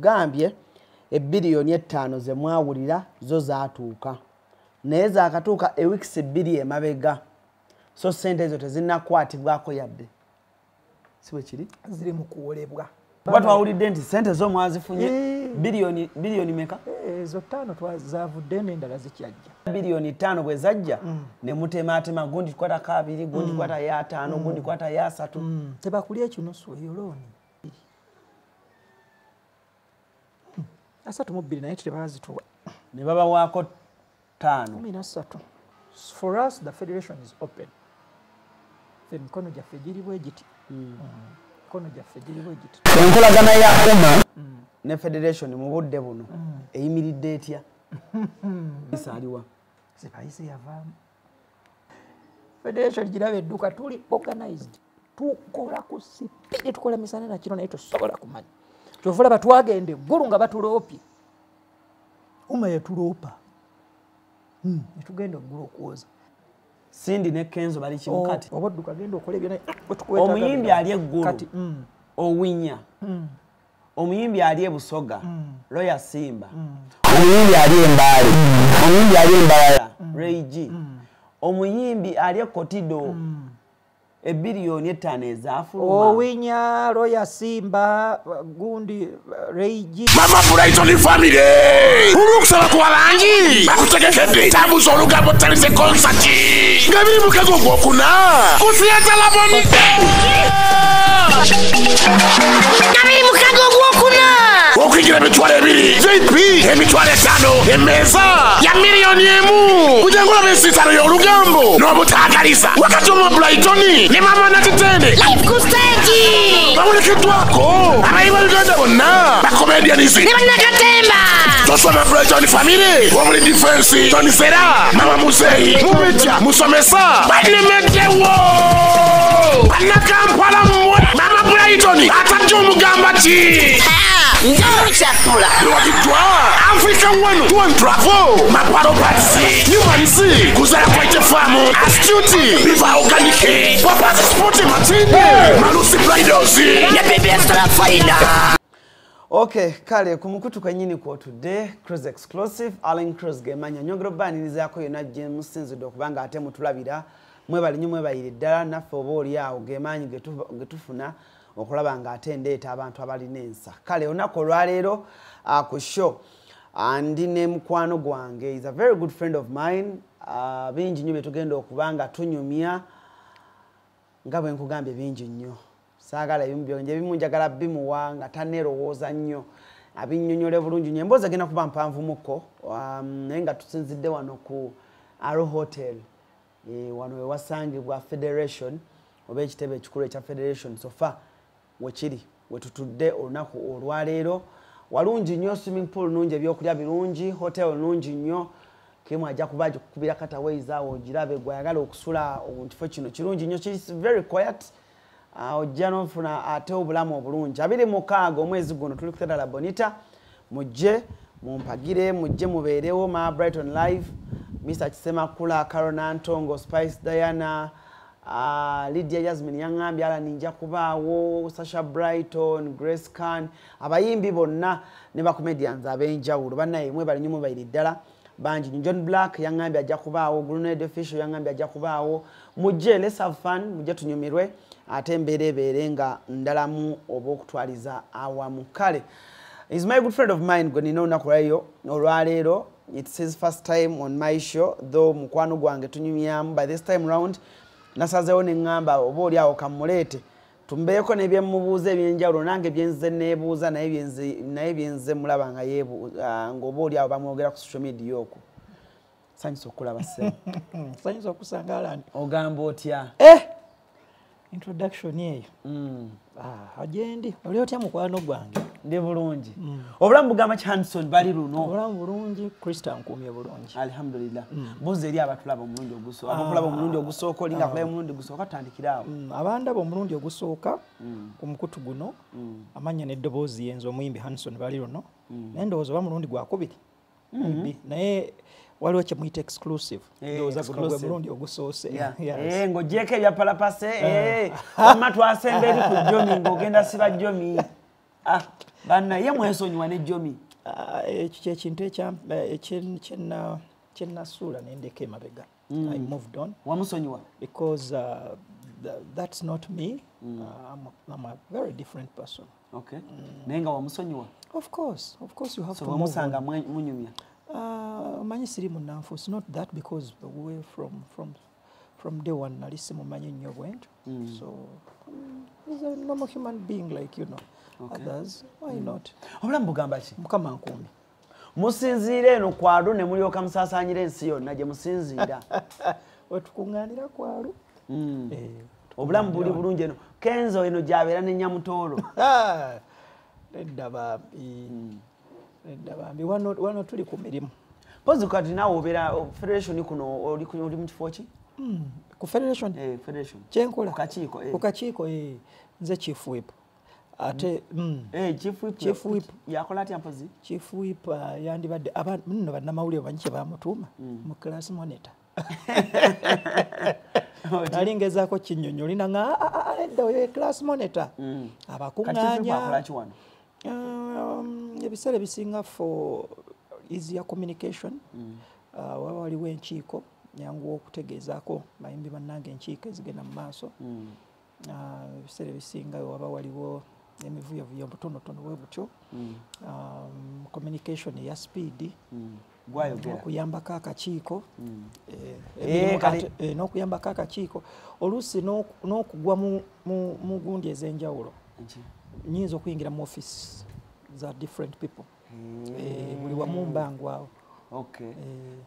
Gambye ebiliyoni 5 ze mwawulira zo zaatuuka naye zaakatuuka weeks 2 emabega so sente ezo tezinnakwatibwako yadde siwe kiri ziri mu kuwolebwa watu wawulidde nti sente zo mwazifunye biliyoni meka ezo 5 twazavudde n'endala zikyajja biliyoni 5 bwe zajja ne mutematema gundi kwata ka 2 gundi kwata ya 5 gundi kwata ya 3 tebakulya ekinusu eyo looni asatu mu bbiri naye tebazituwa ne babawaako 5 for us the federation is open emikono gyaffe giri bwe giti mikono gyaffe giri bwe giti enkolagana ya umma ne federation mu budde buno eyimiridde etya isaliwa sebayise yavaamu federation girabe edduka tuli organized tukola ku sipidi tukola misana na kino naye tosobola kumanya kyovula batwagende eggulu nga batuloopye umma yatuloopa netugenda eggulu okwoza Sindi ne Kenzo bali kimu kati obadduka genda okola ebyo omuyimbi ali eggulu owinya omuyimbi ali ebusoga Roya Simba omuyimbi ali embaale omuyimbi ali embalala Reiji omuyimbi ali ekotido ebiliyoni 5 ezafuluma owinya Roya Simba gundi Reiji Mama Brighton family urukusaba kwa bangi bakutegekedde tabuzo olugambo talise concert ngabiri mukago gwokuna kusiyata laboni ngabiri mukago gwokuna okwigira emitwalo 2 JP emitwalo 5 emeza ya miliyoni 1 kujangola besitano y'olugambo n'obutagaliza wakati wa Brighton ne mama natitende live ku stage bamulekeddwako abayiwa Uganda bonna bakomedianizi ne bannakatemba tosoma Brighton family wamuli defense Tony Sera mama Museyi Mumeja Musomesa banemeddewo bannakampala mmwe mama Brighton atajja omugamba ki Chakula. Africa one, two and travel. Maparo Patsy, Numanzi, Kuzara Quite Farm, Astuti, Viva Organic, Papa Sporting Martini, Malusi Bridosi, Yababy Extra Fina. Okay, kale kumukutu kwa nyini kwa today, CRUZ exclusive, ALLANCRUZ gemanya nyongro bani nizako yona James Sinzo dokubanga atemu tulabira, mwebali nyumweba iliddala naffe oboli yao gemanyi getufuna okulaba nga atendeeta abantu abalinensa kale onako olwaleero ku show andi ne mukwano gwange is a very good friend of mine bingi nnyo betugenda okubanga tunyumya nga bwe nkugambye bingi nnyo saagala ebimu byonje ebimu njagala bimuwa nga taneerowooza nnyo abinnyonnyole bulungi nnyo emboozi agenda kuba mpanvumuko naye nga tusinzidde wano ku Arrow Hotel wano ewasangibwa Federation oba ekitebe ekikulu ekya Federation sofa wekiri wetutudde olunaku olwaleero walungi nnyo swimming pool nungi ebyokulya birungi hotel nungi nnyo kemu ajja kuba kukubira kataways awo ogirabe gwayagala okusula kifo kino kirungi nnyo kiri very quiet ojja n'ofuna ate obulamu obulungi 26 omwezi guno tuli kutera bonita mujje mumpagire mujje mubeerewo ma Brighton live Mr. Kisemakula Carol Nantongo Spice Diana Lydia Jasmine yangambye ala ninja kubaawo Sasha Brighton Grace Khan abayimbi bonna ne ba comedians abenjawulo bannaye mwe bali nyumu bayiri ddala banji John Black yangambye ajja kubaawo Grenade Official yangambye ajja kubaawo mujje let's have fun mujje tunyumirwe ate mberebeere nga ndalamu oba okutwaliza awamu kale is my good friend of mine gwe nina olunaku lwayo olwaleero it's his first time on my show though mukwano gwange tunyumyamu by this time round nasazeewo ne ngamba oba oli awo kamuleete tumbeeko n'ebyemubuuza ebyenjawulo nange byenze neebuuza naye byenze mulaba nga ng'oba oli awo bamwogera ku social media okwo sanyusa okulaba ssebo sanyusa okusanga alani ogamba otya introduction eyo ajendi oli otya mukwano gwange ndi bulungi obulamu bugamba ki Hanson Baliluno obulamu bulungi Krista nkuumye bulungi alhamdulillah buze eri abatulaba omulundi ogusooka abakulaba omulundi ogusooka olinga kulaba omulundi ogusooka tutandikira awo abandaba omulundi ogusooka ku mukutu guno amanya n'eddoboozi yenze omuyimbi Hanson Baliluno naye ndowooza oba mulundi gwakubiri naye waliwo kye muyita exclusive ndowooza guno gwe mulundi ogusoose ng'ogyeko ebyapalapase ama twasemba eri ku jomi ng'ogenda siba jomi Bana ye mwesonyiwa ne Jomi. Ekyo ekintu ekyenasuula nendeka emabega. I moved on. Wamusonyiwa? Because that's not me. I'm a very different person. Okay. Nenga wamusonyiwa? Of course you have to move musanga on. munyumya. Manyi siri munanfu. It's not that because the way from day one nali simumanyi nnyo bwentyo. So he's a normal human being like others. Why not? Obulamu bugamba ki? Mukama nkuumi. Musinziire eno kwalu ne mulyoka musasaanyira ensi yonna gye musinziira. Wetukuŋŋaanira kwalu. Obulamu buli bulungi eno. Kenzo eno gy'abeera ne Nyamutoolo. Nedda bambi wano tuli ku mirimu. Pozi kati naawe obeera federation kuno oli mu kifo ki? Ku federation? Federation. Kyenkola? Ku kakiiko. Nze chief whip. Ate chief whip yakola atya mpozi? Chief whip yandibadde abantu nno bannamawulire banyi kye bamutuuma mu class monitor. Nali ngezaako kinnyonnyo nga edda oyo class monitor. Abakuŋŋaanya ebiseera ebisinga for easier communication. Waba waliwo enkiiko nyanguwa okutegeezaako bayimbi bannange enkiiko ezigenda mu maaso. Ebiseera ebisinga waba waliwo emivuyovuyo butonotono bwe butyo. Communication eya speed. Okuyambako akakiiko. N'okuyambako akakiiko. Oluusi n'okugwa mu gundi ez'enjawulo. Nyinza okuyingira mu office za different people. Buli wamu mbangwawo.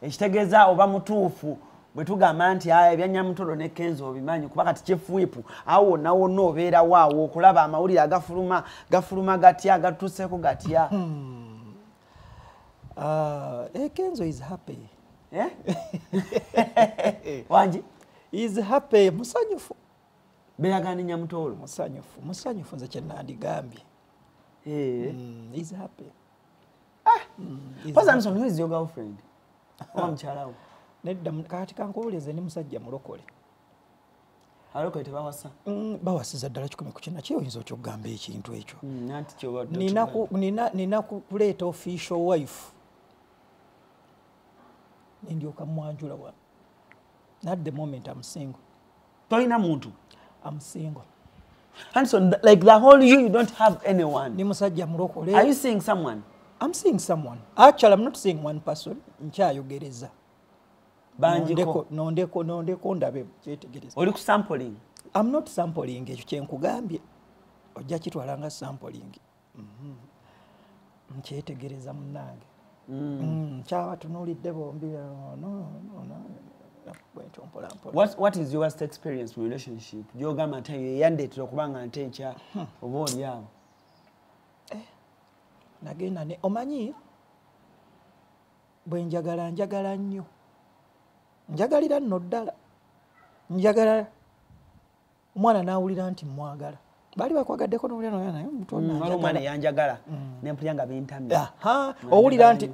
Ekitegeeza oba mutuufu bwe tugamba nti ebya Nyamutoolo ne Kenzo obimanyi kuba kati chief whip awo wonna wonna obeera waawo okulaba amawulire gafuluma gatya gatuseeko gatya. Kenzo is happy. Wangi? Is happy, musanyufu. Beeragana ne Nyamutoolo? Musanyufu nze kye nandigambye. Is happy. Hanson, who is your girlfriend? Omukyala wo? Nedda kati kankubuulize ni musajja mulokole. Alokole tebawasa? Bawasiza ddala 10 ku kina kyoyinza okyogamba ekintu ekyo. Nina kuleeta official wife. Ndyoka mwanjula wa. At the moment I'm single. Toyina muntu? I'm single. Hanson, like the whole you don't have anyone. Ni musajja mulokole. Are you seeing someone? I'm seeing someone. Actually, I'm not seeing one person. Nkyayogereza. Banjiko. Nondeko ndabe kyetegereza. Oli ku sampling? I'm not sampling ekyo kyenkugambye. Ojja kitwalanga sampling. Nkyetegereza munnange. Kyawa tunuulidde bombi. No. What is your worst experience in relationship? Gyogamba nti yandeetera okubanga nte nkya oba oli awo. Nagenda ne omanyi bwe njagala nnyo. Njagalira nno ddala. Njagala omwana n'awulira nti mwagala. Bali bakwagaddeko n'owulira naye mutonda. Omwana yanjagala n'empulira nga bintamye. Owulira nti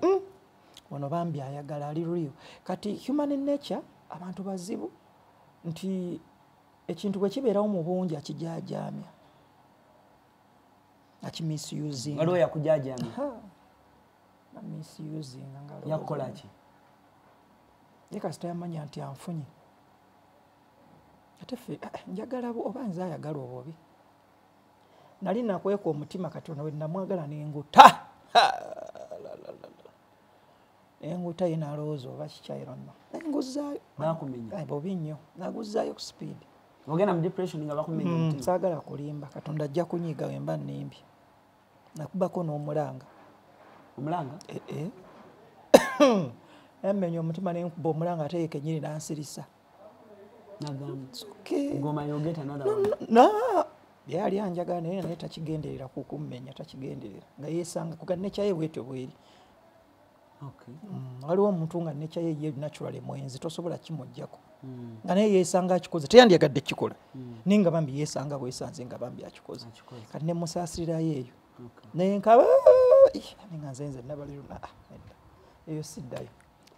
ono bambi ayagala ali real. Kati human nature abantu bazibu nti ekintu bwe kibeerawo mu bungi akijaajamya. Misusing. Waliwo yakujaajamya? Misusing. Yakola ki? Ye kasita yamanya nti anfunye. Ate ffe njagala oba nze ayagala obubi. Nali nakweka omutima Katonda we namwagala n'enguta. Enguta ye nalowooza oba kikyayiro nno. Enguzaayo. Naakumenya? Bubi nnyo. Naguzzaayo ku speed. Ogenda mu depression nga bakumenya omutima? Saagala kulimba. Katonda ajja kunyiiga wemba nnimbi. Nakubako n'omulanga. Omulanga? Emmenya omutima nenkuba omulanga ate yekenyini nansirisa. Ngoma yogeta nada. Yali anjagala naye takigenderera kukummenya takigenderera. Nga yeesanga kuga nekyaye bwetyo bweri. Waliwo omuntu nga nekyaye ye naturally mwenzi tosobola kimujjako. Nga naye yeesanga akikoze teyandyagadde kikola. Ninga bambi yeesanga bwesanze nga bambi akikoze. Kati ne musaasirirayo eyo. Naye nkaba nga nzenze Baliluno. Eyo siddayo.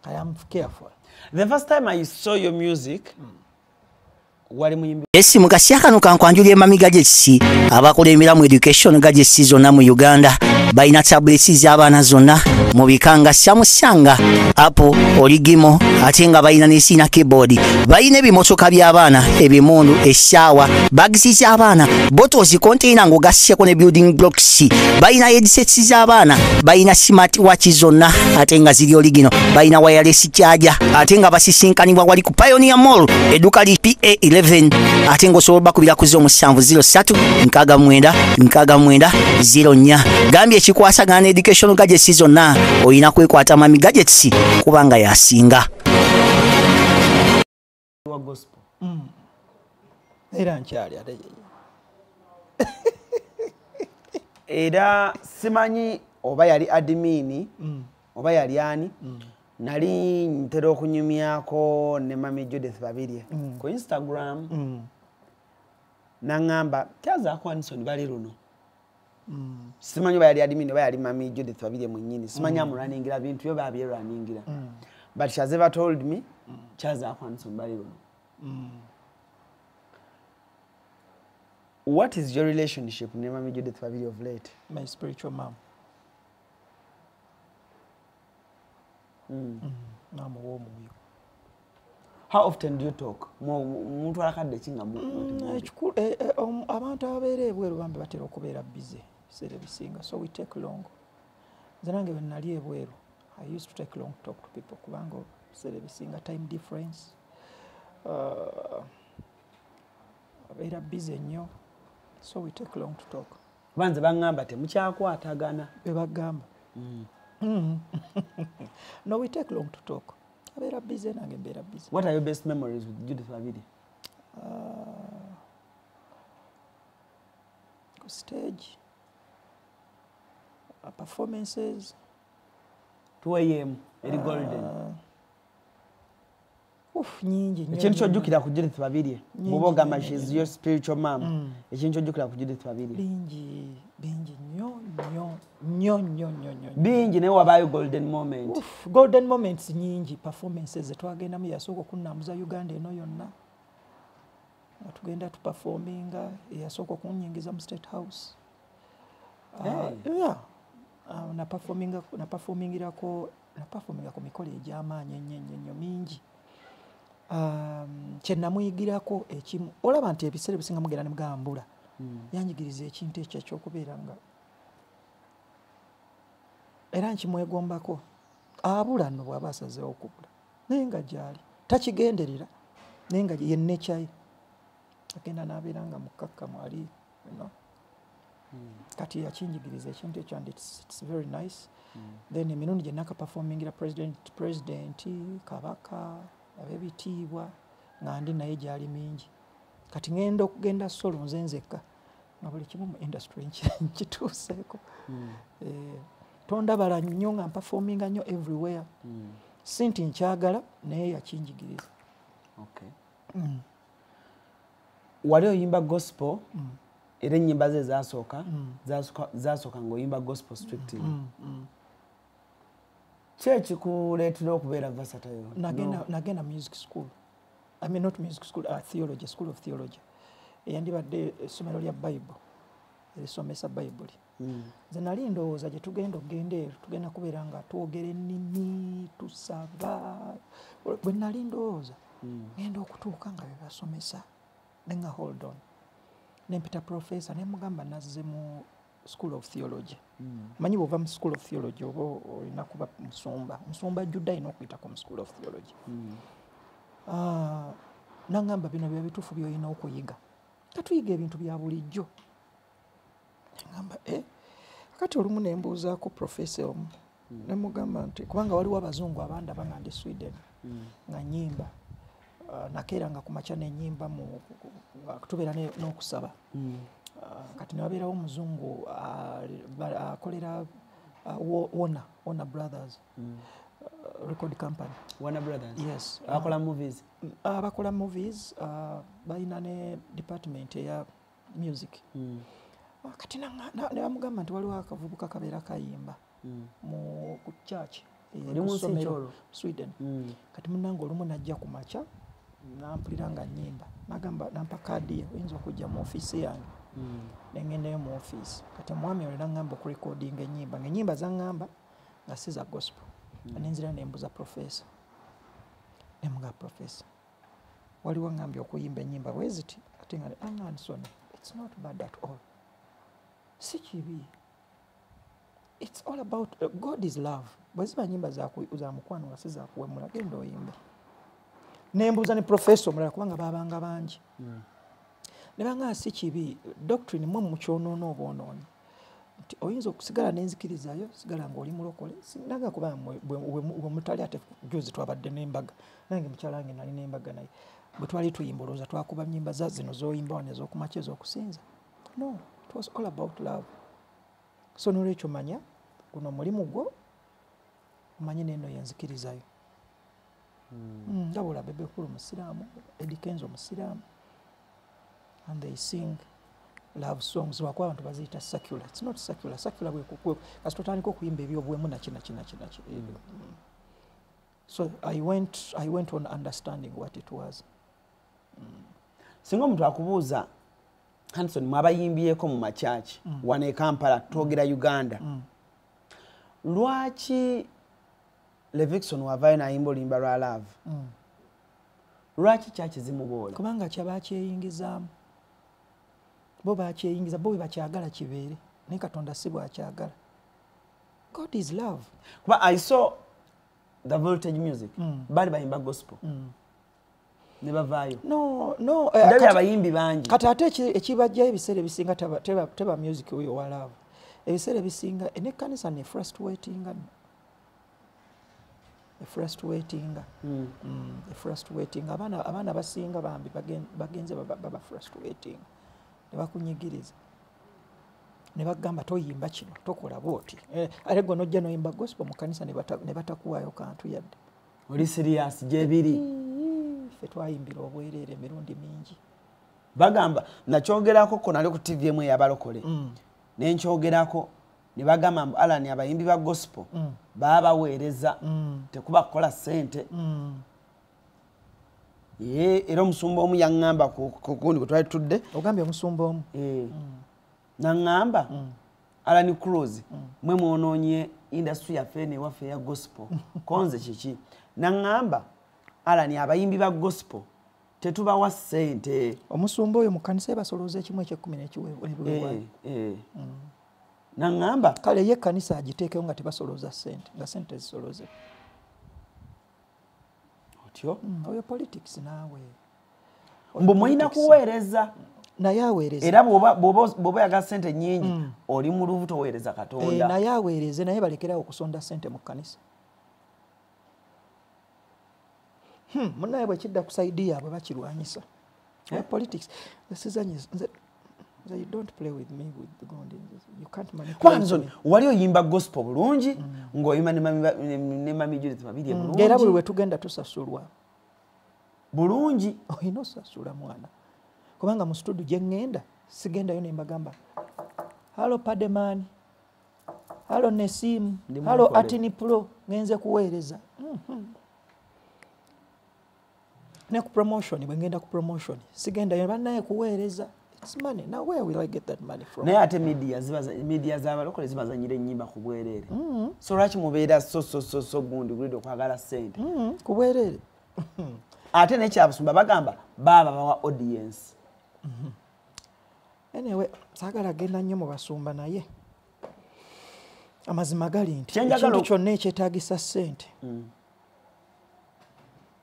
I am careful. The first time I saw your music, wali muyimbi Esi mugasi akano kankwanjulye mami gajesi abakola emiramu education gajesi zonna mu Uganda balina tablets z'abaana zonna mu bikanga Samsung, Apple, Origimo, ate nga balina ne sina keyboard. Balina ebimotoka by'abaana, ebimundu, essaawa, bags z'abaana, bottles, container ng'ogasseko ne building blocks. Balina headsets z'abaana, balina smart watch zonna ate nga ziri Origino, balina wireless charger ate nga basisinkanibwa wali ku Pioneer Mall edduka li PA11 ate ng'osobola bakubira ku 0706696904. Gambye ekikwasagana ne educational gadgets zonna oyina kwekwata Mami Gadgets kubanga yasinga. Era nkyali ate era simanyi oba yali admin oba yali ani nali ntera okunyumyako ne Mami Judith babiri ku Instagram nangamba kyazaako Hanson Baliluno simanyi oba yali admin oba yali Mami Judith babiri mwennyini simanyi amulaningira bintu byo babyerwaningira but she has ever told me kyazaako Hanson Baliluno. What is your relationship with Mami Judith Babiri of late? My spiritual mom. How often do you talk? Abantu ababeera ebweru bambi batera okubeera busy biseera bisinga, so we take long. Zanange when nali ebweru, I used to take long to talk to people kubanga biseera bisinga time difference. Abeera busy nnyo, so we take long to talk. Banze bangamba temukyakwatagana bebagamba. No, we take long to talk. Abeera busy nange mbeera busy. What are your best memories with Judith Babiri? Stage, performances. 2 AM, very golden. Nyingi. Ekintu kyojjukira ku Judith Babiri bw'ogamba she is your spiritual mom. Ekintu kyojjukira ku Judith Babiri. Bingi nnyo. Bingi naye wabaayo golden moment. Golden moments nyingi. Performances twagendamu yasooka okunnamuza Uganda eno yonna. Tugenda tuperforminga yasooka okunyingiza mu State House. Naperformingira ku mikolo egy'amaanyi ennyo mingi. Kye namuyigirako ekimu olaba nti ebiseera bisinga mugenda ne mugambula yanjigiriza ekintu ekyo ekyokubeera nga era nkimwegombako abula nno bw'aba asazeewo okubula naye nga gyali takigenderera naye nga ye nature agenda n'abeera nga mukkakkamu ali kati yakinjigiriza ekintu ekyo and it's very nice. Then emirundi gye nakaperformingira president kabaka abebitiibwa nga ndi naye gyali mingi kati ngenda okugenda solo nze nzekka nga buli kimu mu industry nkituuseeko. Tondabala nnyo nga performinga nnyo everywhere. Sinti nkyagala naye yakinjigiriza. Wali oyimba gospel era ennyimba ze zasooka ng'oyimba gospel strictly. Kyekikuleetera okubeera versatile? Nagenda music school. I mean not music school, theology, school of theology. Eyandibadde essomero lya Bible erisomesa Bayibuli. Nze nali ndowooza gye tugenda okugenda ero tugenda kubeera nga twogera ennimi tusaba. Bwe nali ndowooza ngenda okutuuka nga bebasomesa nenga hold on. Nempita professor ne mugamba nazze mu school of theology. Manyi bw'ova mu school of theology oba olina kuba musumba Juda alina okuyitako mu school of theology. Nangamba bino bya bituufu by'olina okuyiga. Katuyiga ebintu bya bulijjo. Nangamba kati olumu ne mbuuzaako professor omu ne mugamba nti kubanga waliwo abazungu abandaba nga ndi Sweden nga nnyimba nakeeranga ku makya n'ennyimba tubeera n'okusaba. Kati nababeerawo omuzungu akolera Warner Brothers record company. Warner Brothers? Yes. Abakola movies? Abakola movies balina ne department eya music. Kati ne bamugamba nti waliwo akavubuka kabeera kayimba mu church mu Sweden. Kati munnange olumu najja ku makya nampulira nga nnyimba nagamba nampa kaadi ye oyinza okujja mu ofiisi yange nengendeyo mu office kati mwami olina ngamba okurecording enyimba ngenyimba zangamba nga si za gospel nenzira nembuza professor nemuga professor waliwo ngambye okuyimba enyimba bweziti ati nga Hanson it's not bad at all si kibi it's all about God is love bweziba nyimba za mukwano nga si za kuwemula genda oyimbe nembuza ne professor omulala kubanga babanga bangi nebanga si kibi doctrine mwe mukyonoona obwonoonyi nti oyinza okusigala n'enzikirizayo sigala ng'oli mulokole sinaga kuba bwe mutali ate juzi twabadde n'embaga nange mukyala wange nali n'embaga naye bwe twali tuyimba olowooza twakuba nnyimba za zino z'oyimba wano ez'okumakya ez'okusinza no it was all about love so n'olwekyo manya guno mulimu gwo omanye n'eno yenzikirizayo ndabula bebe kulu musiraamu Eddie Kenzo musiraamu and they sing love songs wakwa abantu baziyita secular it's not secular secular bwe kasi totandika okuyimba ebyobwemu nakina so I went on understanding what it was singa omuntu akubuuza Hanson mwabayimbyeko mu machachi wane e Kampala twogera Uganda lwaki Levikson wavayo nayimba olimba lwa love lwaki chachi zimubola kubanga kyabakyeyingizaamu bo bakyeyingiza bo bakyagala kibeere naye Katonda si bwakyagala God is love kuba I saw the voltage music bali bayimba gospel ne bavaayo no ndabi abayimbi bangi kati ate ekibajja ebiseera ebisinga teba music oyo wa love ebiseera ebisinga ne kanisa ne frustratinga abaana basinga bambi bagenze baba frustrating ne bakunyigiriza ne bagamba toyimba kino tokola bwoti ate gwe nojja noyimba gospel mu kanisa ne batakuwaayo kantu yadde oli serious gyebiri ffe twayimbira obwereere emirundi mingi bagamba nakyogerako ko nali ku TV emu eyabalokole nenkyogerako ne bagamba mbu Allan abayimbi ba gospel babaweereza tekuba kukola ssente era omusumba omu yaŋŋamba ku gundi kwe twali tudde ogambye omusumba omu naŋŋamba ALLANCRUZ mwe mwonoonye industry yaffe newaffe eya gospel konze kiki naŋŋamba Allan abayimbi ba gospel tetubawa ssente omusumba oyo mu kanisa ebasolooza ekimu eky'ekkumi n'ekiweebwayo naŋŋamba kale ye kanisa agiteekewo nga tebasolooza ssente nga ssente zisolooze otyo oyo politics naawe mbu mulina kuweereza naye aweereze era bw'oba oyagala ssente nnyingi oli mu luvu toweereza Katonda naye aweereze naye balekerawo okusonda ssente mu kanisa munnaye bwe kidda ku saidi yaabwe bakirwanyisa politics you don't play with me with God. You can't manipulate Hanson wali oyimba gospel bulungi ng'oyimba ne mami Judith babiri bulungi ng'era buli we tugenda tusasulwa bulungi oyina osasula mwana kubanga mu studio gye ŋŋenda sigendayo ne mbagamba halo Pademan halo Nesim halo Atini Pro ngenze kuweereza ne ku promotion bwe ngenda ku promotion sigendayo bannaye kuweereza it's money. Now where will I get that money from? Naye ate media z'abalokole zibazanyira ennyimba ku bwereere so lwaki mubeera so gundi gulidde okwagala ssente ku bwereere ate nekyabusumba bagamba baba bawa audience anyway saagala genda nnyo mu basumba naye amazima gali nti ekintu kyonna ekyetaagisa ssente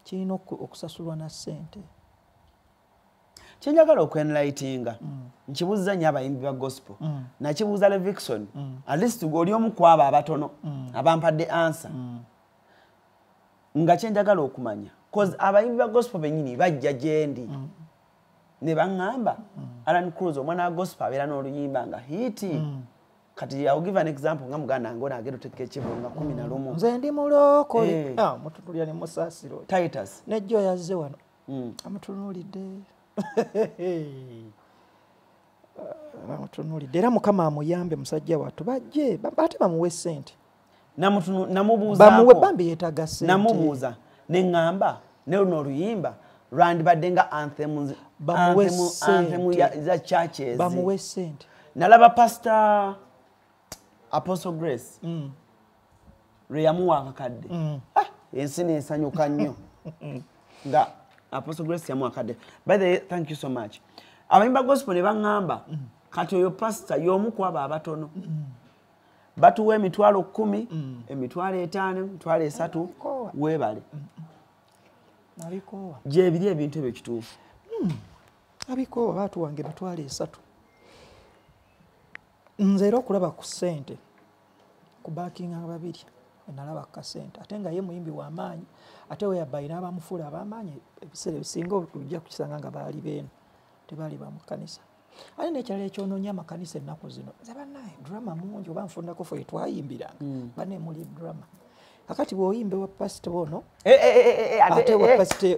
kirina okusasulwa na ssente kyenjagala okwenlightinga nkibuuza nnyo abayimbi ba gospel nakibuuza Levikson at least oli omu ku abo abatono abampadde answer nga kyenjagala okumanya cause abayimbi ba gospel bennyini bajja gyendi ne baŋŋamba ALLANCRUZ omwana wa gospel abeera n'oluyimba nga hiti kati I'll give an example nga muganda ngo naagenda otekka ekivu nga 11 nze ndi mulokole mututulya ne musaasiro Titus nejjo yazze wano amutunuulidde amutunuulidde era Mukama amuyambe musajja wattu bajje ate bamuwe ssente namubuuza bambi yeetaaga ssente namubuuza ne ŋŋamba ne luno oluyimba Rand badenga anthem za churches. Bamuwe sente. Nalaba Pastor Apostle Grace. Reyamuwa akakadde. Ensi n'esanyuka nnyo. Nga Apostle Grace yamuwa akakadde. By the way, thank you so much. Abayimba gospel ne baŋŋamba kati oyo pastor y'omu ku abo abatono. Batuwa emitwalo 10, emitwalo 5, emitwalo 3 weebale. Abikoowa. Gye biri ebintu ebyo kituufu. Abikoowa batuwange emitwalo 3. Nze era okulaba ku ssente ku baakinga babiri nalaba ku kasente ate nga ye muyimbi w'amaanyi ate we yabayina abamufuula ab'amaanyi ebiseera ebisinga ojja kukisanga nga baali beeno tebaali ba mu kkanisa ate n'ekyalo ekyonoonya amakanisa ennaku zino nze bannaye drama mungi oba nfundako fe twayimbiranga banne muli drama kakati bw'oyimba ewa pasito ono ate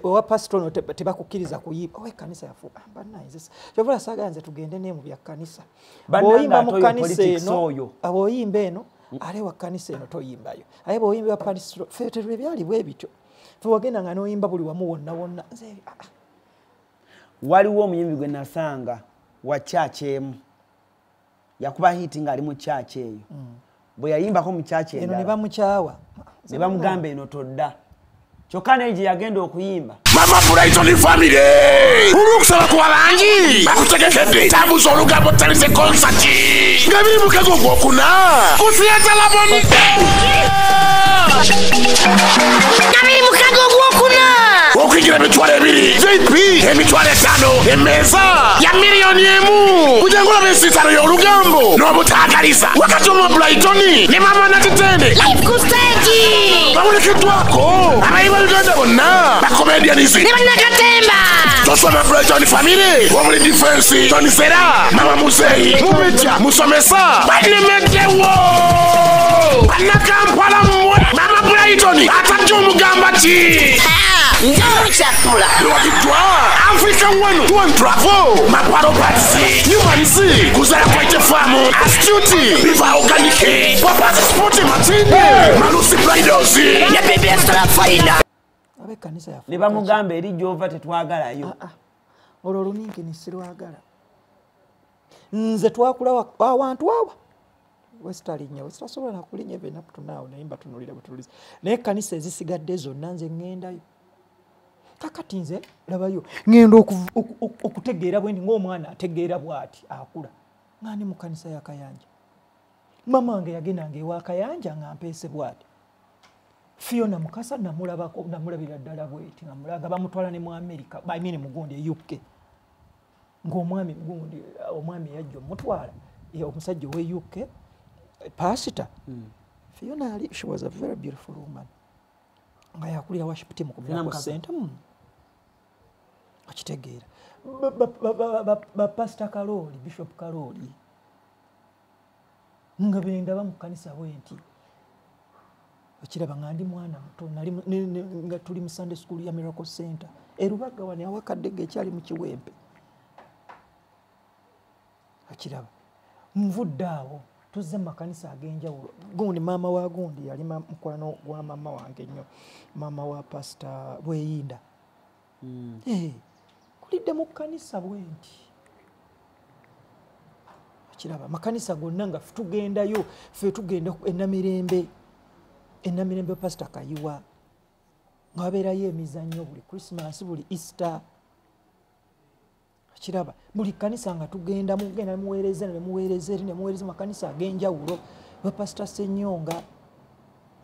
ewa pasito ono tebakukkiriza kuyimba owa ekkanisa yafu bannaye kyovula saagala nze tugende ne mu bya kkanisa bw'oyimba mu kkanisa eno bw'oyimba eno ale wa kkanisa eno toyimbayo aye bw'oyimba ewa pasito fe terwe byali bwe bityo fe wagenda nga n'oyimba buli wamu wonna wonna nze waliwo omuyimbi gwe nasanga wa church emu yakuba hiti ng'ali mu church eyo bwe yayimbako mu church eno ne bamukyawa ne bamugamba eno todda kyokka naye gye yagenda okuyimba Mama Brighton family ulukusaba ku balangi bakutegekedde tambuza olugambo talise concert nga biri mu kago gwokuna kusiyata labonite nga biri mu kago gwokuna okwigira emitwalo 2 VIP emitwalo 5 emmeeza ya $1,000,000 kujangula b'ensitalo y'olugambo n'obutaagaliza wakati Mama Brighton ne Mama Natitende live ku stage bamulekeddwako abayiba Uganda bonna bakomedianizi ne bannakatemba tosoma Brighton family omuli defense Tony Sera Mama Museyi Mubijja Musomesa banemeddewo bannakampala mmwe Mama Brighton atajja omugamba ki Njamuchakula Lwakitwa Africa One Travel Maparo Patsi Nyumanzi Kuzaya Kwaite Famu Astuti Biva Organike Papazi Sporti Matinde Malusi Bridals Ya Bebe Extra Faida ab'ekkanisa yafu ne bamugamba eri gy'ova tetwagalayo olwo oluningi nisirwagala nze twakula awantu awa wesitalinnya wesitasobola nakulinnya ebenaku tunaawo naye mbatunulira butuliza naye ekkanisa ezisigadde zonna nze ŋŋendayo kakati nze labayo ŋŋenda okutegeera bwendi ng'omwana ategeera bw'ati akula ng'ani mu kkanisa ya Kayanja mama wange yagendanga ewa Kayanja nga mpeese bw'ati Fiona Mukasa namulabira ddala bweti nga mulaga bamutwala ne mu America bayimene mugundi e UK ng'omwami gundi omwami yajja omutwala omusajja we UK pastor Fiona ali she was a very beautiful woman nga yakulira worship team ku Miracle Center akitegeera ba pastor Karoli Bishop Karoli nga bendaba mu kanisa bwenti okiraba nga ndi mwana muto nga tuli mu Sunday school ya Miracle Center erubaga wani awakaddege ekyali mu Kiwempe okiraba nvudde awo tuzze mu makanisa ag'enjawulo gundi maama wa gundi yali mukwano gwa mama wange nnyo maama wa pastor Bweyinda kulidde mu kanisa bwenti okiraba makanisa gonna nga tugendayo fe tugenda Enamirembe pastor Kayiwa nga wabeerayo emizannyo buli Christmas buli Easter kiraba buli kanisa nga tugenda muweereza makanisa ag'enjawulo ba pastor Senyonga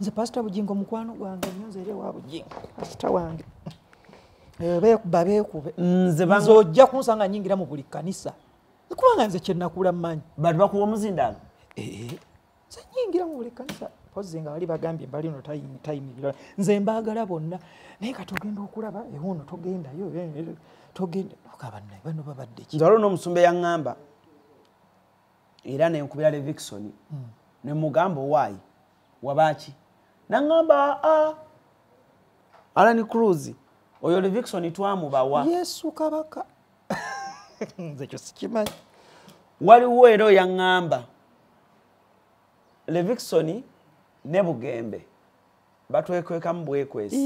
nze pastor Bujingo mukwano gwange nze eri wa Bujingo pastor wange beekube nze ojja kunsanga nyingira mu buli kanisa kubanga nze kyenakula mmanyi bantu bakuwa omuzindaalo nze nyingira mu buli kanisa pozinga bali bagambye Baliluno tayimirira nze mbaagala bonna naye kati ogenda okulaba ewuno togendayo togenda okabannaye bano babadde ki nzalo n'omusumba yaŋŋamba era nenkubira Levikson ne mugamba owaayi wabaaki naŋŋamba ALLANCRUZ oyo Levikson twamubawa Yesu kabaka nze kyo sikimanyi waliwo era yaŋŋamba Levikson ne Bugembe batwekweka mu bwekwesi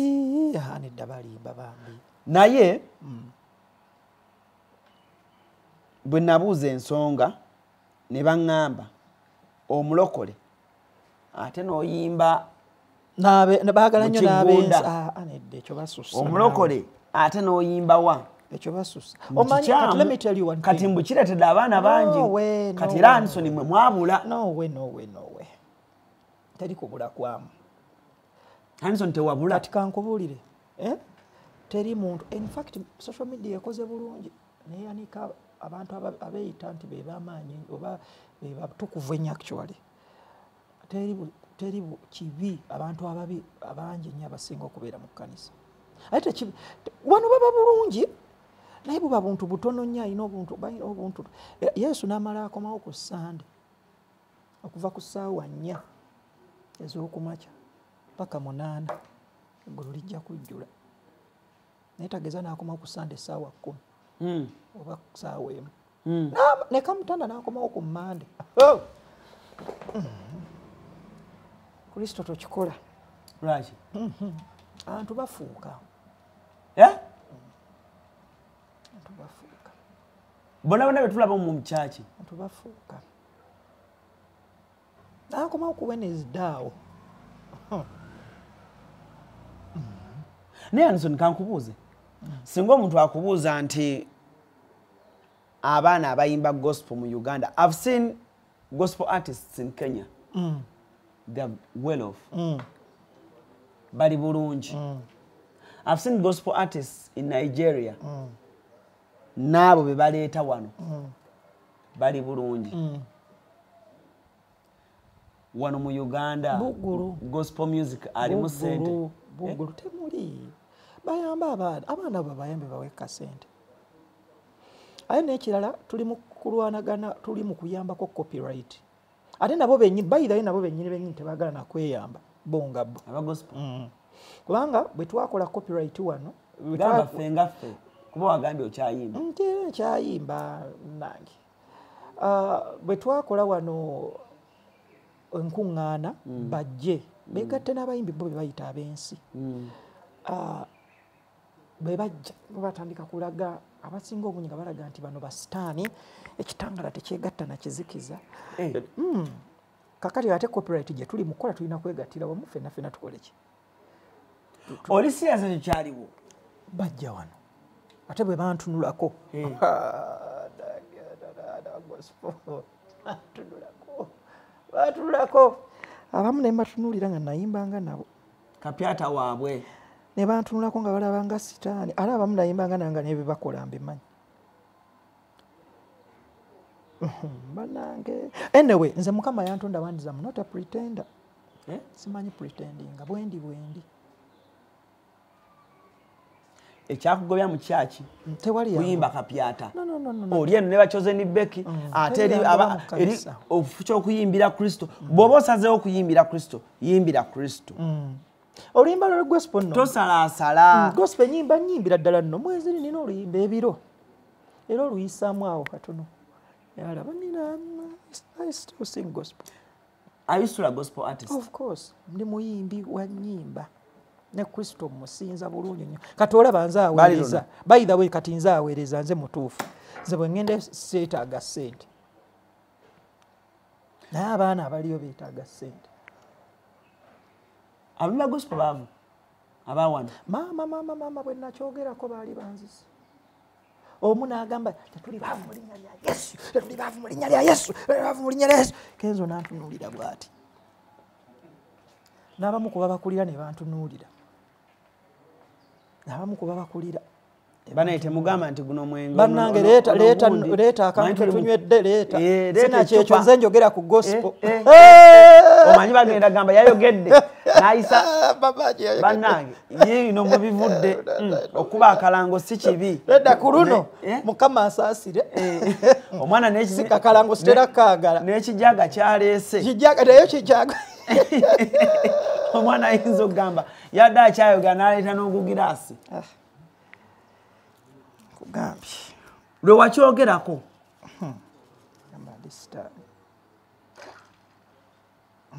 nedda balimba bambi naye bwe nabuuza ensonga ne baŋŋamba omulokole ate n'oyimba baagala nnyo n'abensi nedde ekyo basusa omulokole ate n'oyimba wa ekyo basusa omanyi kati let me tell you one thing kati mbukireetedde abaana bangi kati era Hanson mwe mwabula no way teri kubula kwamu Hanson tewabula kati kankubuulire teri muntu in fact social media ekoze bulungi neyanika abantu abeeyita nti bebamaanyi oba bebatukuvu ennyo actually teri kibi abantu ababi abangi nnyo abasinga okubeera mu kkanisa ate wano baba bulungi naye buba buntu butono nnyo alina obuntu Yesu n'amala akomawo ku Sande okuva ku ssaawa 4 ez'okumakya paka 8 eggulu lijja kujjula naye tageza n'akomawo ku Sande essaawa 10 oba ssaawa 1 ne Kamutanda n'akomawo ku Mande Kristo tokikola lwaki abantu bafuuka bonna betulaba mu kyaki abantu bafuuka n'akomawo ku Wednesday awo naye Hanson kankubuuze singa omuntu akubuuza nti abaana abayimba gospel mu Uganda I've seen gospel artists in Kenya they're well off bali bulungi I've seen gospel artists in Nigeria nabo be baleeta wano bali bulungi wano mu Uganda gospel music ali mu sente bugulu temuli bayamba abaana babayambe baweka sente aye n'ekirala tuli mu kulwanagana tuli mu kuyambako copyright ate nabo bennyini bayirayo nabo bennyini tebagala nakweyamba bongabo aba gospel kubanga bwe twakola copyright wano gamba ffe kuba wagambye okyayimba nkyayimba nange bwe twakola wano enkuŋŋaana bajje begatte n'abayimbi bo be bayita ab'ensi bwe bajja batandika kulaga abasinga obungi nga balaga nti bano basitaani ekitangala tekyegatta na kizikiza kakati ate copyright gye tuli mukola tulina kwegattira wamu ffenna tukole ki oli siyasa kyekyaliwo bajja wano ate bwe bantunulako batunulako abamu ne mbatunuulira nga nayimbanga nabo kapyata waabwe ne bantunulako nga balabanga sitaani ate abamu nayimbanga nanga nebye bakola mbimanyi banange anyway nze mukama yantonda wandiza I'm not a pretender simanyi pretendinga bwendi ekyakugobya mu kyaki tewali kuyimba kapyata no. oli eno ne bachoze ni Becky ate eri ofucha okuyimbira Kristo bw'oba osazeewo okuyimbira Kristo yimbira Kristo oluyimba lwa gospel no tosalaasala gospel nyimbira ddala nno mwezi nina oluyimba ebiro era oluyisaamu awo katono yalaba nina I still sing gospel. Are you still a gospel artist? Of course ndi muyimbi wa nnyimba ne Kristo musinza bulungi nnyo kati olaba nze aweereza by the way kati nze aweereza nze mutuufu nze bwe ngende seetaaga ssente naye abaana abaliyo beetaaga ssente abimba gospel baavu abawana maama bwe nakyogerako baali banzise omu n'agamba tetuli baavu mu linnya lya Yesu tetuli baavu mu linnya lya Yesu baavu mu linnya lya Yesu Kenzo n'antunuulira bw'ati n'abamu kuba bakulira ne bantunuulira n'abamu kuba bakulira banaye temugamba nti guno mwengo bannange leeta akantu tunywedde leeta sina kyekyo nze njogera ku gospel omanyi bagenda gamba yayogedde n'ayisa bannange ye ino mwe bivudde okuba akalango si kibi edda ku luno mukama asaasire omwana akalango sitera kaagala n'ekijaga kyaleese naye kijaga omwana ayinza okugamba yadde akyayogera n'aleeta n'ogugiraasi kugambye lwe wakyogerako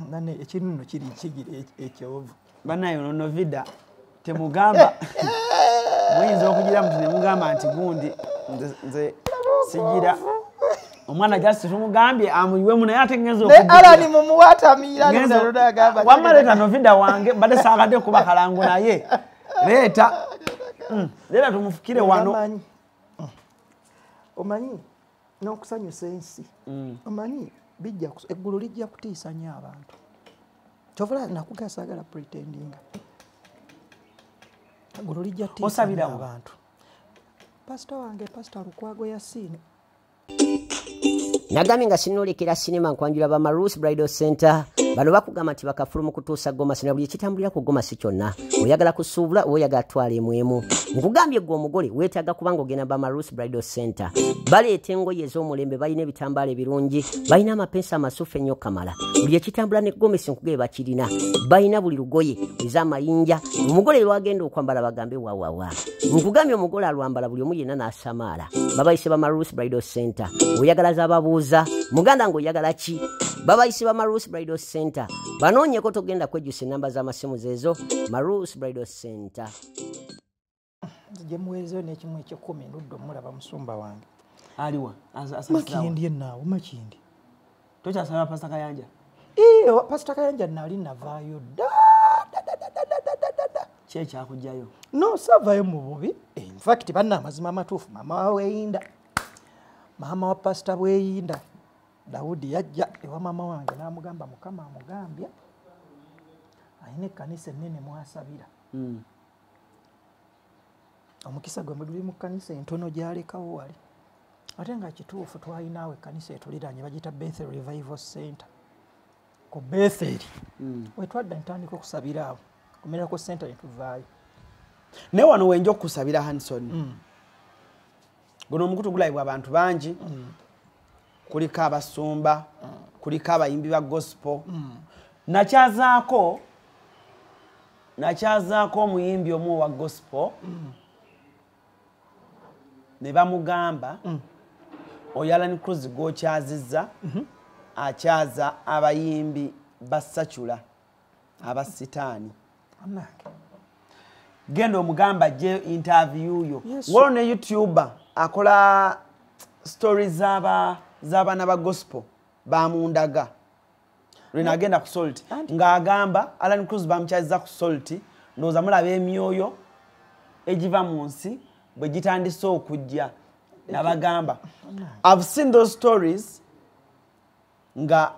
nane ekinno kiri kigira ekyovu banaye ono vida temugamba muyinza okugira muti ne mugamba nti gundi nze sigira omwana jasi tumugambye amuyiwemu naye ate ngenza Alani mumuwatamira n'agamba wamma leeta novida wange mbadde saagadde kuba kalango naye leeta tumufukire wano. Omanyi n'okusanyusa ensi omanyi eggulu lijja kutiisa nnyo abantu kyovula nakuga saagala pretendinga eggulu lijja kutiisa nnyo abantu. Pasita wange Pasita Lukwago Yasiini Nagambye nga sinolekera sinema nkwanjula ba Marus Bridal Center bano bakugamba nti bakafulu mu kutuusa Gomasi na buli ekitambulira ku Gomasi kyonna oyagala kusuubula oyagala twala emwemu nkugambye gwe omugole weetaaga kubanga ogenda ba Marus Bridal Center baleeta engoye ez'omulembe balina ebitambaala ebirungi balina amapensa amasufu ennyo kamala buli ekitambula ne Gomasi nkugambye bakirina balina buli lugoye ez'amayinja omugole lwagenda okwambala bagambe wawawa nkugambye omugole alwambala buli omu yenna n'asamaala babayise ba Marus Bridal Center oyagala z'ababuuza muganda ng'oyagala ki babayise ba Marus Bridal Center banoonyeko togenda kwejjusa enamba z'amasimu zeezo Marus Bridal Center gye muweerezeyo n'ekimu eky'ekkumi ndudde omulaba musumba wange aliwa makindi enaawo makindi tokyasaba Pasita Kayanja Pasita Kayanja nali navaayo dda ki ekyakugjayo no saavaayo mu bubi in fact banna amazima amatuufu maama wa Weeyinda maama wa Pasita Bweyinda Dawudi yajja ewa maama wange n'amugamba Mukama amugambye ayina ekkanisa ennene mwasabira omukisa gwe muli mu kkanisa entono gy'alekawo wali ate nga kituufu twalinawo ekkanisa etuliraanye bagiyita Bethel Revival Center ku Bethel wetwadda ntandika okusabira awo kumerako center netuvaayo naye wano wenja okusabira Hanson guno omukutu gulabibwa abantu bangi kuliko abasumba kuliko abayimbi ba gospel nakyazaako omuyimbi omu wa gospel ne bamugamba ALLANCRUZ gwokyazizza akyaza abayimbi basacula abasitaani genda omugamba gye interview yo wolo ne YouTuber akola stories z'abaana ba gospel bamundaga lwenagenda ku Salt ng'agamba ALLANCRUZ bamukyaziza ku Salt ndowooza mulaba emyoyo egiva mu nsi bwe gitandise okujja nabagamba I've seen those stories nga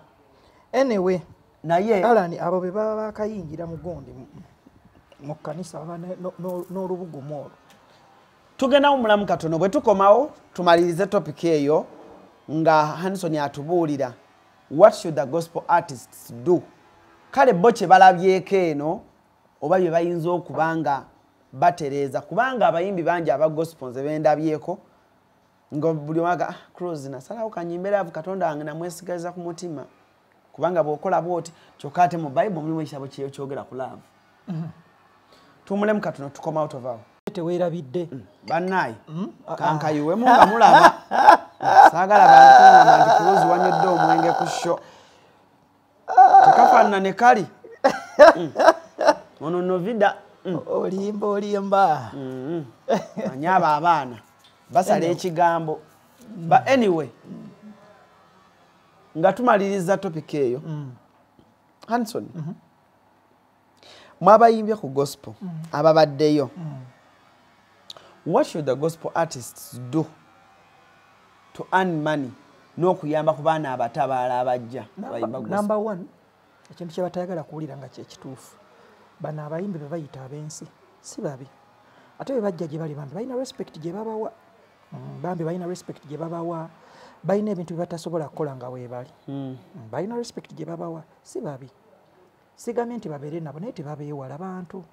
anyway naye Alani abo be baba bakayingira mugondi mu kkanisa baba n'olubugumu olwo tugenda omulamu katono bwe tukomawo tumalirize topic eyo nga Hanson atubuulira what should the gospel artists do kale bo kye balabyeko eno oba bye bayinza okubanga batereeza kubanga abayimbi bangi aba gospel nze bendabyeko nga buli waga CRUZ nasalawo kanyimbera avu Katonda wange namwesigaliza ku mutima kubanga bw'okola bwoti kyokka ate mu Bible mulimu ekitabo kyogera ku love tumulemu katono tukoma out of awo teweerabidde bannaye kankayiwemu nga mulaba saagala bantu nti CRUZ wanywedde omwenge ku sho tekafaanana ne kali ono novida olimba anyaba abaana basala ekigambo but anyway nga tumaliriza topic eyo Hanson mwabayimbye ku gospel ababaddeyo what should the gospel artists do to earn money n'okuyamba ku baana abatabaala abajja number one ekintu kye batayagala kuwulira nga kyekituufu bano abayimbi be bayita ab'ensi si babi ate be bajja gye bali bambi balina respect gye babawa bambi balina respect gye babawa balina ebintu bye batasobola kukola nga weebali balina respect gye babawa si babi sigambye nti babeere nabo naye tebabeewala bantu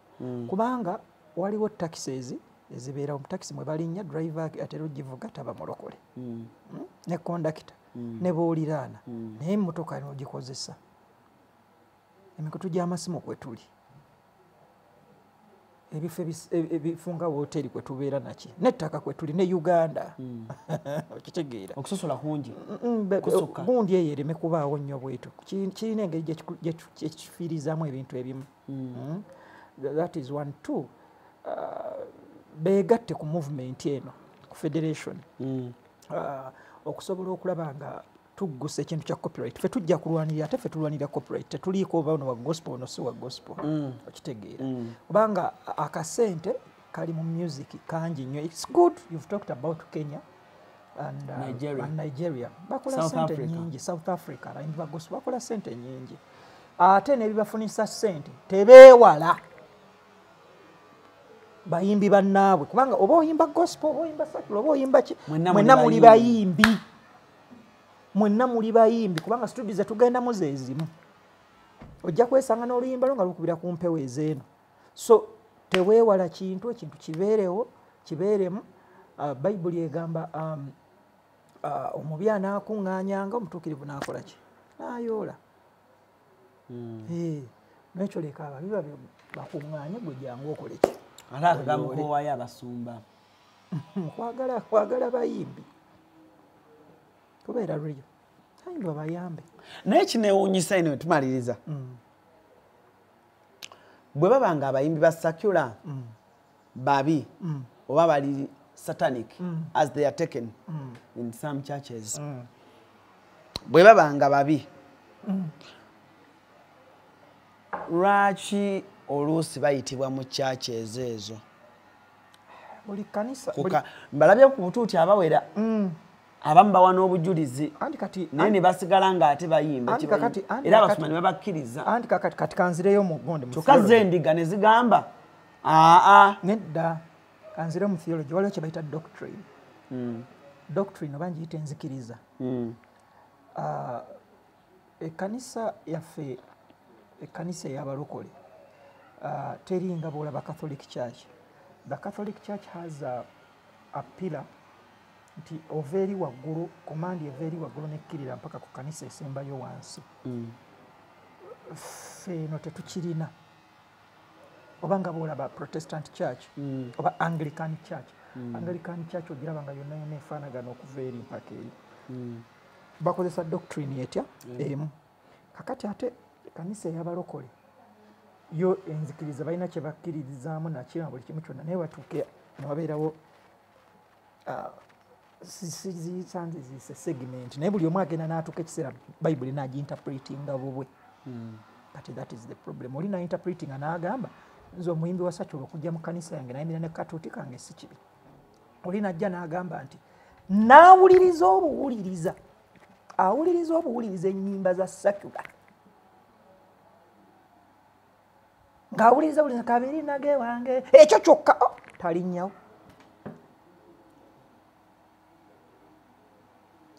kubanga waliwo taxes ezibeera mu taxi mwe balinnya driver atera ogivuga taba mulokole ne conductor ne booliraana naye emmotoka n'ogikozesa emikutu gy'amasimu kwe tuli ebifo ebifunga wooteri kwe tubeera naki n'ettaka kwe tuli ne Uganda okitegeera okusosola kungi gundi eyo ereme kubaawo nnyo bwetu kirina engeri gyekifiirizaamu ebintu ebimu that is one two begatte ku movement eno ku federation okusobola okulaba nga tugguse ekintu kya copyright fe tujja kulwanirira ate fe tulwanirira copyright tetuliiko oba ono wa gospel ono si wa gospel okitegeera kubanga akasente kali mu music kangi nnyo. It's good you've talked about Kenya and Nigeria bakola sente nyingi, South Africa abayimbi ba gospel bakola sente nyingi ate nebibafunisa sente tebeewala bayimbi bannaabwe kubanga oba oyimba gospel oba oyimba secular oba oyimba ki mwenna muli bayimbi kubanga studio ze tugendamu ze zimu ojja kwesanga n'oluyimba lo nga lukubira ku mpewo ezeeno so teweewala ekintu kibeeremu bayibuli egamba omubi anaakuŋŋaanyanga omutuukirivu n'akola ki n'ayoola nekyo leka ababi bakuŋŋaanye gwe jangu okole ki ate akagambo kowaayo abasumba kwagala bayimbi kubeera real bayimbi babayambe naye kineewuunyisa ino tumaliriza bwe baba nga abayimbi ba secular babi oba bali satanic as they are taken in some churches bwe baba nga babi lwaki oluusi bayitibwa mu churches ezo buli kanisa mbalabye ku butuuti abawera abamu bawa n'obujulizi naye ne basigala nga ate bayimba era abasumani babakkiriza anti kati kanzireyo mugonde kyokka ze endiga ne zigamba nedda kanzireyo mu theology waliwo kye bayita doctrine doctrine oba ngiyita enzikiriza ekkanisa yaffe ekkanisa ey'abalokole teringa bwolaba Catholic Church. The Catholic Church has a pillar nti ova eri waggulu komandi eva eri waggulu nekkirira mpaka ku kanisa esembayo wansi feeno tetukirina oba nga bwolaba Protestant Church oba Anglican Church Anglican Church ogiraba nga yonna yonna efaanagana okuva eri mpaka eri bakozesa doctrine etya emu kakati ate kanisa ey'abalokole yo enzikiriza balina kye bakkiririzaamu nakira buli kimu kyonna naye batuuke newabeerawo zisanze ziyise segment naye buli omu agenda n'atuuka ekiseera bayibuli naginterpretinga bubwe kati that is the problem oli nainterpretinga n'agamba nze omuyimbi wa sakyolo okujja mu kanisa yange nayimira ne katuuti kange si kibi oli najja n'agamba nti n'awuliriza obuwuliriza ennyimba za sakyula ng'awuliriza buli kabiri nage wange ekyo kyokka talinnyawo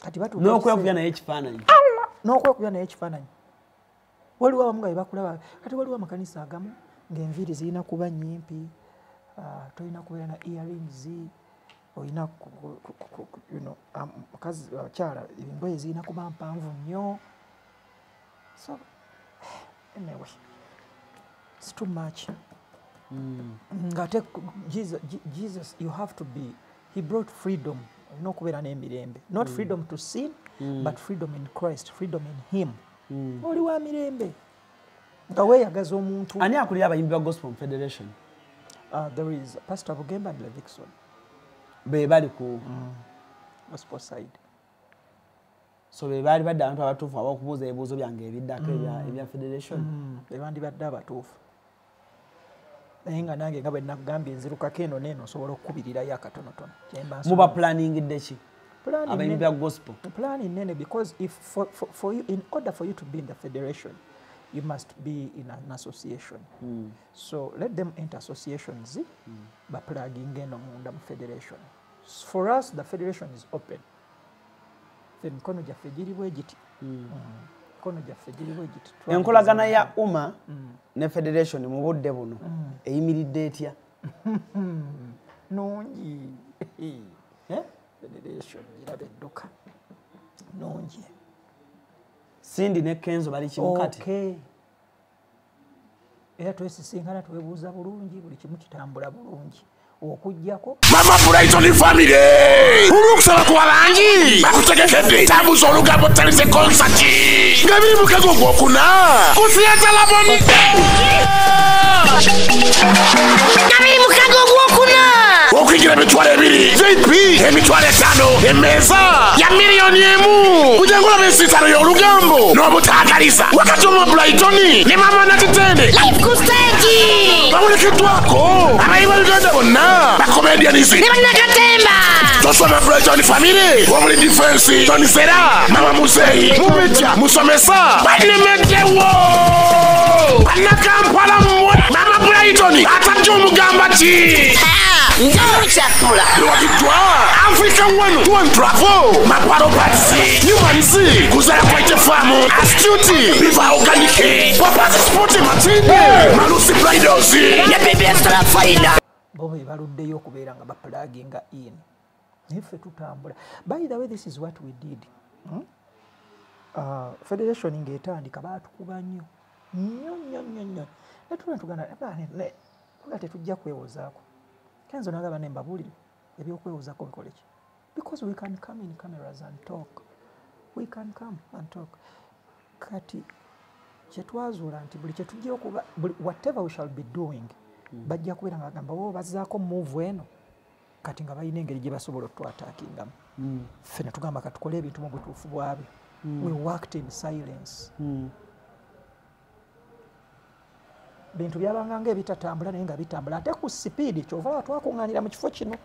kati n'okwekubya naye ekifaananyi n'okwekubya naye ekifaananyi waliwo abamu nga bebakulaba kati waliwo amakanisa agamu ng'enviiri zirina kuba nnyimpi tolina kubeera na earrings olina mukazi abakyala engoye zirina kuba mpanvu nnyo so anyway it's too much ngate Jesus you have to be he brought freedom olina okubeera n'emirembe not freedom to sin but freedom in Christ freedom in him oli wa mirembe nga weeyagaza omuntu ani akulira abayimbi ba Gospel Federation there is Pastor Bugemba and Levikson be bali ku gospel side so be bali badde abantu abatuufu abakubuuza ebibuuzo byange ebiddako ebya federation bebandi badde abatuufu naye nga nange nga bwe nakugambye nzirukako eno neeno osobola okukubirirayo akatonotono muba planningidde ki abayimbi ba gospel planning nene because if for you in order for you to be in the federation you must be in an association so let them enter associations baplugging eno munda mu federation for us the federation is open emikono gyaffe giri bwe giti emikono gyaffe giri bwe giti enkolagana ya umma ne federation mu budde buno eyimiridde etya nungi federation girabe edduka nungi Sindi ne Kenzo bali kimu kati okay era twesisinkana twebuuza bulungi buli kimu kitambula bulungi okujjako Mama Brighton family ulukusaba kuba bangi bakutegekedde tabuza olugambo talise concert nga biri mu kago gwokuna ku theatre laboni nga biri mu kago gwokuna emmeeza ya miliyoni emu kujengula b'ensitalo y'olugambo n'obutaagaliza wakati omwa Blytoni ne mama Natitende live ku stage babonekeddwako abayi ba Uganda bonna bakomedianizi ne bannakatemba tosoma Blytoni family omuli defense Tony Sera mama Muzeyi Mumeja Musomesa bannemeddewo bannakampala mmwe mama Blytoni atajja omugamba ki njamukyakula lwakiddwa Africa One Tuan Travel Maparo Patsi Nyumanzi Kuzala Kwaite Famu Astuti Biva Organike Papazi Sporti Matinde Malusi Bridals ya BBS Trafaina bobe baluddeyo okubeera nga bapulaginga in niffe tutambula. By the way, this is what we did. Federation ng'etandika baatukuba nnyo netula tugana nga tetujja kwewozaako. Kenzo n'agamba ne mbabuulire ebyokwewozaako bikole ki, because we can come in cameras and talk. We can come and talk. Kati kyetwazuula nti buli kyetujja okuba whatever we shall be doing bajja kubeera nga bagamba wo bazzaako move eno kati nga balina engeri gye basobola otwataakingamu. Ffe ne tugamba katukole ebintu mu butuufu bwabyo. We worked in silence. Bintu byabanga ng'ebitatambula naye nga bitambula ate ku sipiidi kyova twakuŋŋaanira mu kifo kino.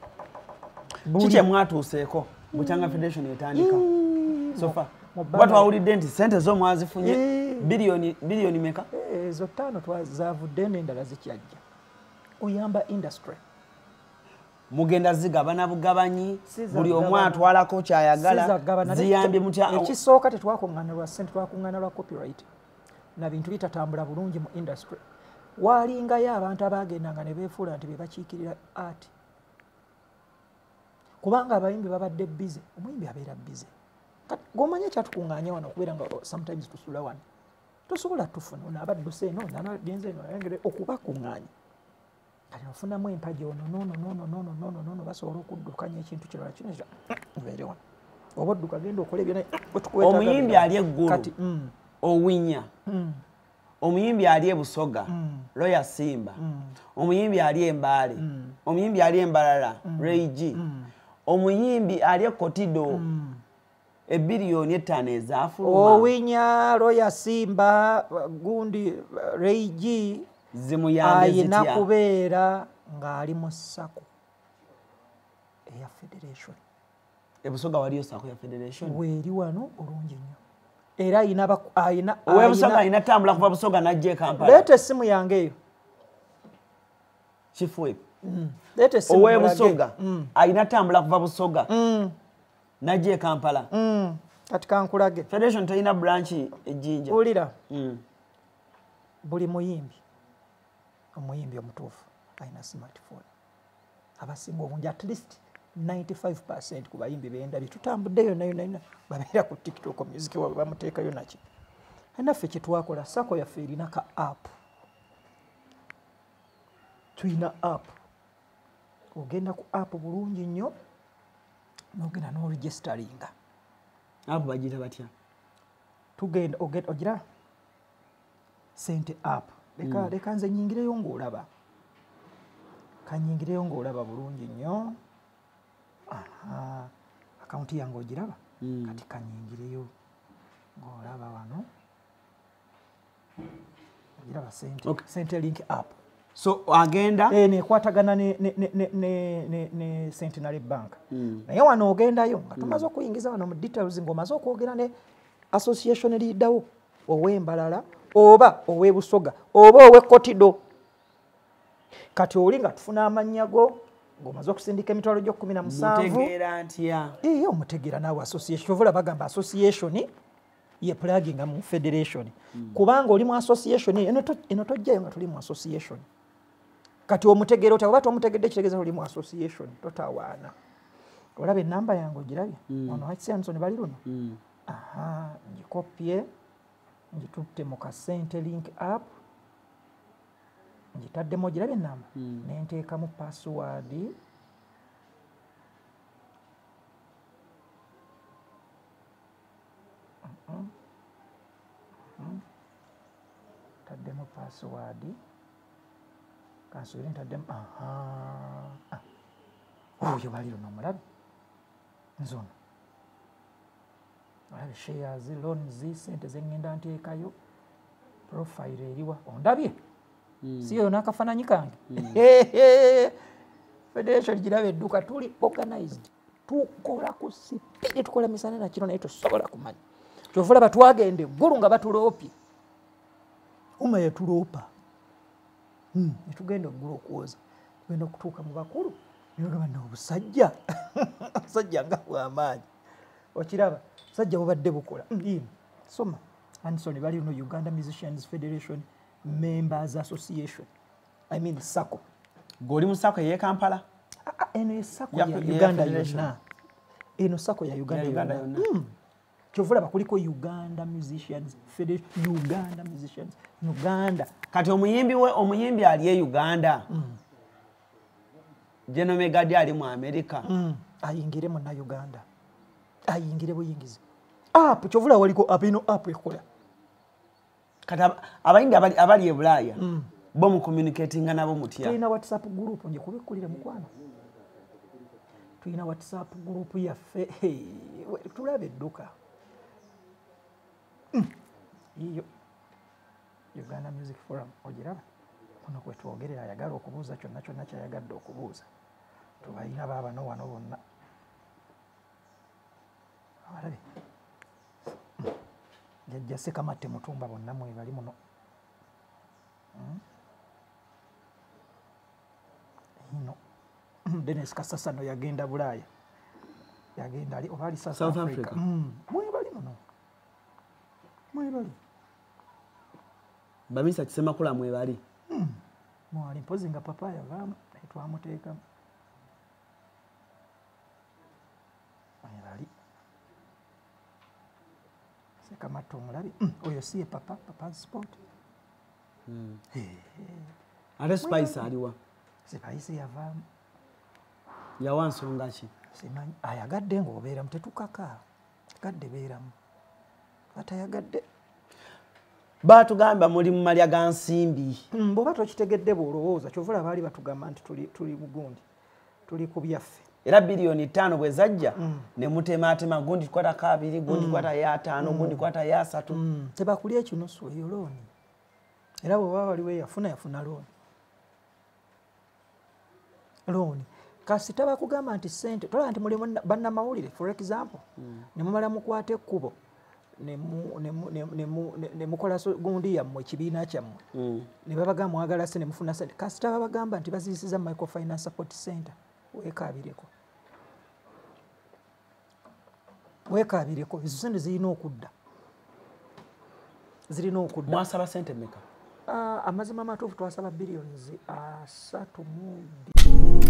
Kiki mwatuuseeko bukyanga federation etandika sofa batwawulidde nti sente zo mwazifunye biliyoni meka? Ezo ttaano twazavudde n'endala zikyajja kuyamba industry. Mugenda zigabana bugabanyi buli omu atwalako kyayagala ziyambye mutya? Ekisooka tetwakuŋŋaana lwa ssente, twakuŋŋaana lwa copyright na bintu bitatambula bulungi mu industry. Waalingayo abantu abaagendanga ne beefuula nti be bakiikirira art, kubanga abayimbi babadde bize, omuyimbi abeera bize. G'omanyi ekyatukuŋŋaanya wano okubeera nga sometimes tusula wano tosobola tufuna ono abadduse eno nagenze eno ayengere okubakuŋŋaanya kati ofunamu empagi ono basobola okuddukanya ekintu kirala kino obeere wano oba odduka genda okola ebyo omuyimbi ali eggulu owinya omuyimbi ali ebusoga Roya Simba omuyimbi ali embaale omuyimbi ali embalala Reigi omuyimbi ali ekotido ebiliyoni 5 ezafuluma owinya Roya Simba gundi Reigi zimuyambe ayina kubeera ng'ali mu ssako eya federation. Ebusoga waliyo ssako ya federation weeri wano olungi nnyo era ayina Owebusoga ayina tambula kuva Busoga n'ajja e Kampala. Leeta essimu yange eyo Chief leeta essimu Owebusoga ayina tambula kuva Busoga n'ajja e Kampala. Kati kankulage federation teyina branch ejjinja. Wulira buli muyimbi omuyimbi omutuufu ayina smartphone. Abasinga obungi at least 95% ku bayimbi b'endabye tutambuddeyo nayo babeera ku TikTok music waabwe bamuteekayo naki. Naffe kye twakola sako yaffe erina ka app. Tuyina app. Ogenda ku app bulungi nnyo n'ogenda n'oregisteringa. App bagiyita batya? Tugenda ogira sente app. Leka nze nyingireyo ng'olaba. Kanyingireyo ng'olaba bulungi nnyo. Akaunti yange ogiraba? Kati kanyingireyo ng'olaba wano. Ogiraba sente link app. So agenda nekwatagana ne Centenary Bank. Naye wano ogendayo nga tumaze okuyingiza wano mu details ng'omaze okwogera ne association eriiddawo ow'embalala oba ow'ebusoga oba ow'ekkotido. Kati oli nga tufuna amannya go ng'omaze okusindika emitwalo gyo 17. mutegeera ntya? Omutegeera naawe association. Ovula bagamba association ye plugging mu federation. Kubanga oli mu association eno tojjayo nga tuli mu association. Kati omutegeera otya oba tomutegedde kitegeeza oli mu association totawaana. Olaba ennamba yange ogirabye wano Hanson Baliluno. Ngikopye ngitutte mu ka Centelink app ngitaddemu ogirabye ennamba nenteekamu password taddemu password kansubire ntaddemu oyo Baliluno omulabe nzono alabe shares loans sente zengenda nteekayo profile eriwa ondabye siyo nakafananyi kange federation girabe edduka tuli organized tukola ku sipidi tukola misana na kino naye tosobola kumanya kyovula batwagende eggulu nga batuloopye uma yatuloopa netugenda eggulu okwoza tugenda okutuuka mu bakulu nebagamba n'obusajja obusajja nga bw'amaanyi okiraba obusajja bubadde bukola soma Hanson Baliluno Uganda Musicians Federation Members Association SACCO goli mu SACCO ye Kampala eno ye SACCO ya Uganda yonna eno SACCO ya Uganda yonna kyovula bakuliko Uganda Musicians Federation Uganda Musicians Uganda kati omuyimbi ali e Uganda Jeno Megadi ali mu America ayingire mu na Uganda ayingire buyingizi app kyovula waliko apino app ekola kati abayindi abali e Bulaya bo mu communicating nabo mutya tuyina WhatsApp group nje kubikulire mukwano tuyina WhatsApp group yaffe tulabe edduka iyo Uganda Music Forum ogiraba kuno kwetwogerera ayagala okubuuza kyonna kyonna kyayagadde okubuuza tubalina baabano wano bonna abalabe jajja Sekamatte Mutumba bonna mwebali muno ino Dennis Kasasano yagenda Bulaya yagenda ali oba ali South Africa mwebali muno mwebali bamisa kisema kula mwebali mwali mpozi nga papa yavaamu twamuteekamu mwebali Sekamatte omulabi oyo siye papa sport ate Spice aliwa Spice yavaamu yawa nsonga ki simanyi ayagadde ng'obeeramu tetukaka gadde beeramu atayagadde batugamba muri mu malya ga nsimbi bw'oba tokitegedde bw'olowooza kyovula baali batugamba nti tuli bugundi tuli ku byaffe era biliyoni 5 bwe zajja ne mutematema gundi kwata kabiri gundi kwata ya 5 gundi kwata ya 3 tebakulya ekinusu eyo looni era bw'oba waliwo yafuna looni kasita bakugamba nti sente tolaba nti mulimu bannamawulire for example ne mumala mukwata ekkubo ne mukola gundi yammwe ekibiina kyammwe ne babagamba mwagala sente ne mufuna sente kasita babagamba nti baziyisiza microfinance support center weekaabireko ezo sente zirina okudda mwasaba sente meka amazima amatuufu twasaba biliyoni 3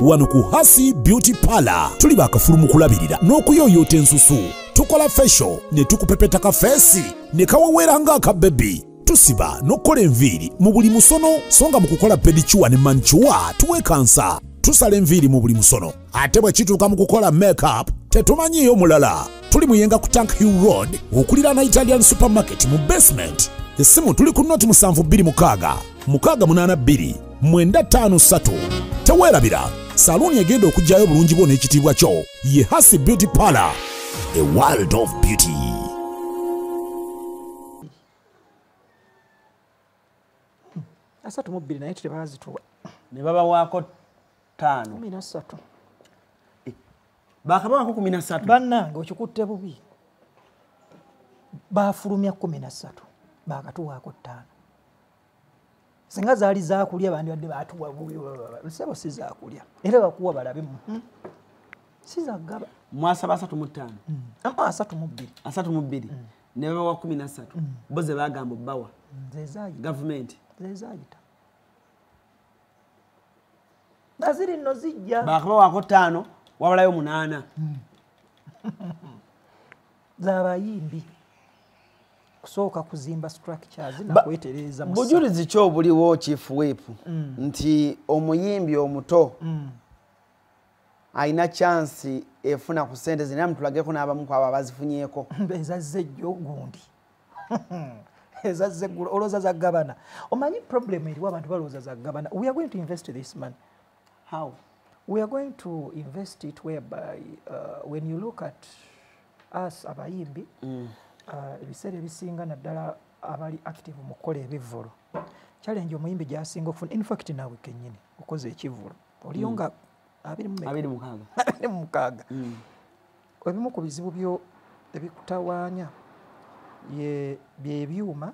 wano ku Hasi Beauty Parlor tuli bakafulu mu kulabirira n'okuyooyoota ensusu tukola facial ne tukupepeta ka feesi ne kawawera ng'aka bebi tusiba n'okkola enviiri mu buli musono songa mu kukola pedicure ne manicure tuwekansa tusala enviiri mu buli musono ate bwe kituuka mu kukola makeup tetumanyiiyo mulala tuli muyenga ku Tank Hill Road okuliraana Italian Supermarket mu basement essimu tuli ku noti 72 682 953 teweerabira saluuni egenda okujjayo bulungi bwo n'ekitiibwa kyo ye Hasi Beauty Parlor a world of beauty. Asatu mu 2 naye tebazituwa ne babawaako 5 13 bakabawaako 13 bannange okikutte bubi bafulumya 13 bakatuwaako 5 singa zaali zakulya bandi badde batuwa bubi nsebo si zakulya era bakuwa balabe si zagaba mwasaba 3 mu 5 3 mu 2 3 mu 2 ne babawa 13 boze bagamba bawa zezaayita government zezaayita naziri nno zijja bakabawaako 5 wabalayo 8 z'abayimbi kusooka kuzimba structures na kwetereza musa bujulizi kyo buliwo chief whip nti omuyimbi omuto aina chance efuna ku sente zina mtulageko n'abamu kwa abazifunyeko ezazze jjo gundi ezazze gulo oloza za gabana omanyi problem eri abantu baloza za gabana we are going to invest this money how We are going to invest it whereby when you look at us abayimbi ebiseera ebisinga naddala abali active mu kukola ebivvulu challenge omuyimbi gy'asinga okufuna in fact naawe kennyini okoze ekivvulu oliyo nga 26 ebimu ku bizibu byo ebikutawaanya by'ebyuma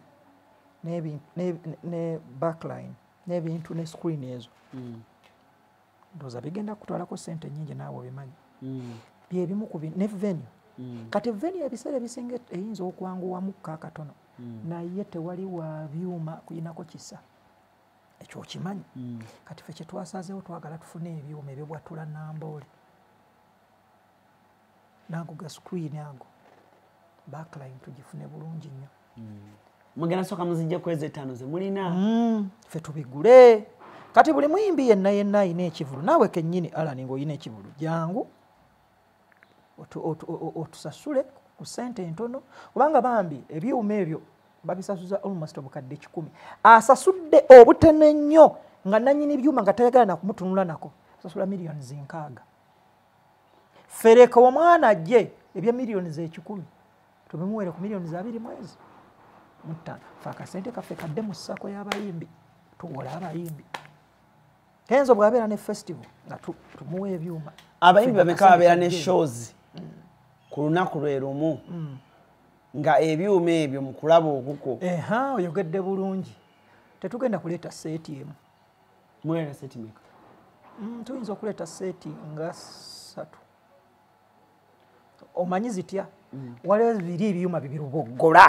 ne backline n'ebintu ne screen ezo ndowooza bigenda kutwalako ssente nnyingi naawe obimanyi byebimu ku ne venue kati venue ebiseera ebisinga eyinza okwanguwamukka akatono naye tewali wa byuma kuyinako kisa ekyo okimanyi kati ffe kye twasazeewo twagala tufune ebyuma ebyobwatula namboole nago ga screen ago backline tugifune bulungi nnyo mugenda soka muzijja kweze 5 ze mulina ffe tubigule kati buli muyimbi yenna ayina ekivulu naawe kennyini Allan ng'oyina ekivulu jangu otusasule ku ssente ntono kubanga bambi ebyuma ebyo babisasuza almost obukadde 10 asasudde obutene nnyo nga nannyini byuma nga tayagala nakumutunula nako asasula millions 6 fereka omwana ajje ebya millions 10 tubimuwere ku millions 2 mwezi mutano faka sente kaffe kadde mu ssako y'abayimbi tuwola abayimbi Kenzo bw'abeera ne festival nga tumuwa ebyuma abayimbi bameka babeera ne shows ku lunaku lwe lumu nga ebyuma ebyo mu kulaba okuko oyogedde bulungi tetugenda kuleeta seeti emu mwera seeti meka tuyinza okuleeta seeti nga 3 omanyi zitya waliwo biri ebyuma bibiruboggola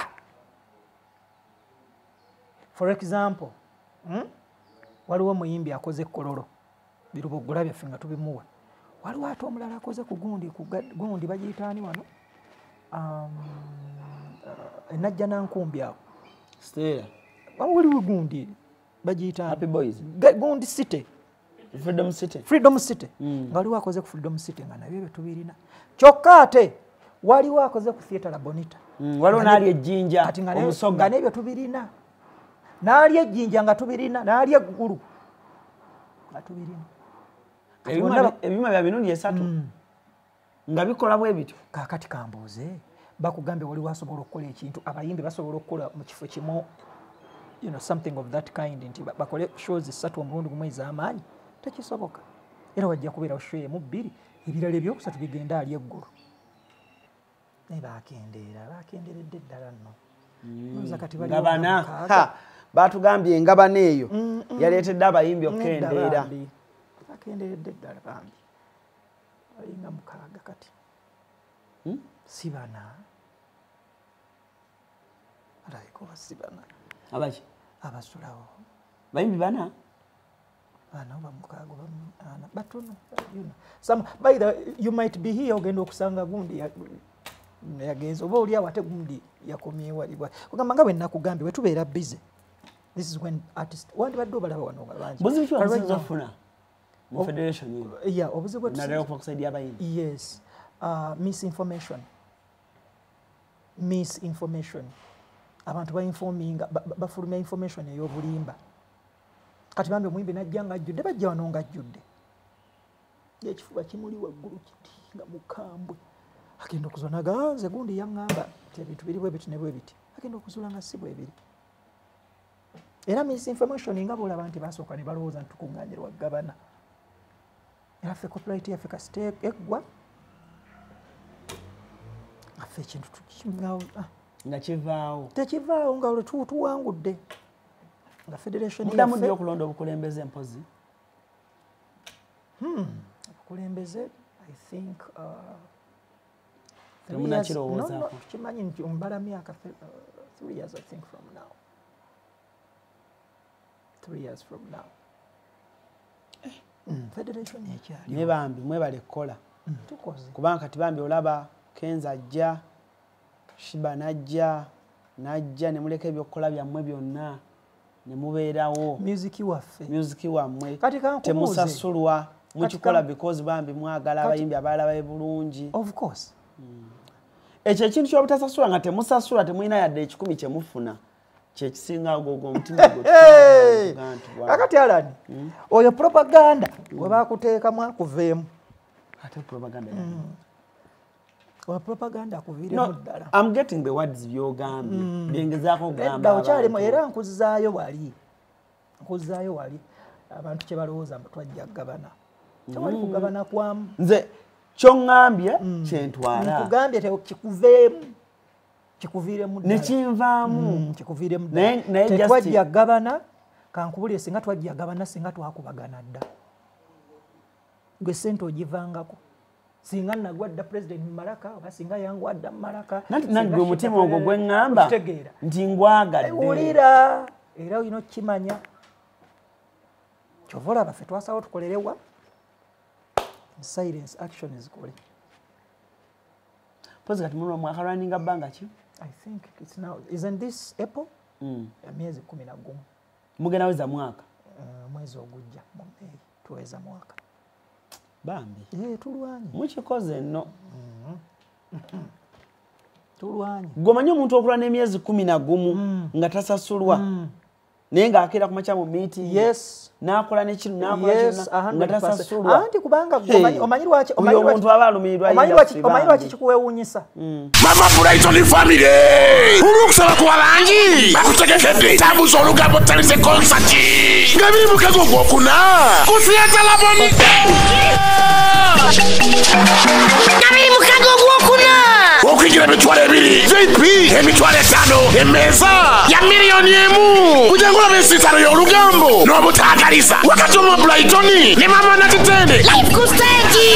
for example waliwo muyimbi akoze kololo biruboggola byaffe nga tubimuwa waliwo ate omulala akoze ku gundi bagiyitaani wano enajja nankumbi awo Stella waliwo gundi bagiyitaani Happy Boys gundi city Freedom City nga waliwo akoze ku Freedom City nga nabyo bye tubirina kyokka ate waliwo akoze ku Theatre La Bonita waliwo naali ejjinja omusoga nga nebyo tubirina naali ejjinja nga tubirina naali eggulu nga tubirina ebyuma bya mirundi 3 nga bikola bwe bityo kaakati kambuuze bakugambye waliwo asobola okukola ekintu abayimbi basobola okukola mu kifo kimu something of that kind nti bakole shows 3 omulundi gumu ez'amaanyi tekisoboka era wajja kubeera show emu 2 ebirala ebyokusatu bigenda ali eggulu naye bakenderedde ddala nno ngabana batugambye engabana eyo yaleetedde abayimbi okukendeera bakenderedde ddala bambi balinga 6 kati si bana alayiko basibana abaki abasulawo bayimbi bana bamukago batono some by the you might be here ogenda okusanga gundi yagenza oba oli awo ate gundi yakomyewalibwa kugamba nga bwe nakugambye wetubeera busy this is when artist wandibadde obalaba wano bangi buzifuna mu federation obuzibu naleo kusaidia abayimbi yes misinformation abantu bainforminga bafulumya information ey'obulimba kati bambi omuyimbi najja nga ajjudde bajja wano nga ajjudde ekifuba kimuli waggulu kiti nga mukambwe agenda okuzula naganze gundi yaŋŋamba ti ebintu biri bwe biti ne bwe biti agenda okuzula nga si bwe biri era misinformation nga bwolaba nti basooka ne balowooza nti tukuŋŋaanyirwa gavana era ffe copyright yaffe kasite eggwa affe ekintu nga kivaawo tekivaawo nga olwo tuwangudde nga federation mudamu ddi okulonda obukulembeze mpozi obukulembeze I think temunakirowoozaako tukimanyi nti ombala myaka 3 years I think from now 3 years from now federation ekyali naye bambi mwebale kukola tukoze kubanga kati bambi olaba Kenzo ajja Shiba najja ne muleka ebyokukola byammwe byonna ne mubeerawo music wammwe temusasulwa mukikola because bambi mwagala abayimbi abalala babe bulungi of course ekyo ekintu kyobutasasula nga temusasula temulina yadde 10 kyemufuna kyekisinga gwo omutima akati Alani oyo propaganda we bakuteekamu akuveemu ate propaganda oyo propaganda akuviiremu ddala. I'm getting the words byogambye byengezaako edda okyalimu era nkuzaayo wali abantu kye balowooza twajja gabana tewali kugabana kwamu. nze kyoŋŋambye kyentwala nkugambye kikuviiremu ddala nekinvaamu kikuviiremu ddala tetwajja gabana kankubulire singa twajja gabana singa twakubagana dda gwe sente ogivangako singa nagwadda president mu Malaka oba singa yangwadda mu Malaka nagwe omutima ogwo gwe ŋŋamba nti ngwagadde wulira era olina okukimanya kyova olaba ffe twasawo tukolerewa silence action zikole. pozi kati mulwa mwaka lwaninga bbanga ki? I think it's now isn't this April? Myezi 11 mugenda weza mwaka mwezi ogujja mu May tuweza mwaka bambi tulwanye mukikoze nno tulwanye gomanyi omuntu okulwa n'emyezi 11 nga tasasulwa naye ng'akeera ku makya mu meeting n'akola n'ekintu n'akola nga tasasulwa anti kubanga omanyi lwaki oyo omuntu aba alumirirwa omanyi lwaki kikuweewuunyisa Mama Brighton family ulukusaba kuwa bangi bakutegekedde tabuza olugambo talize konsati nga biri mu kago gwokuna kusiyata labonite nga biri mu kago gwokuna okwigira emitwalo 2 JP emitwalo 5 emmeeza ya $1,000,000 kujangula b'ensitalo y'olugambo n'obutaagaliza wakati Mama Brighton ne Mama Natitende live ku stage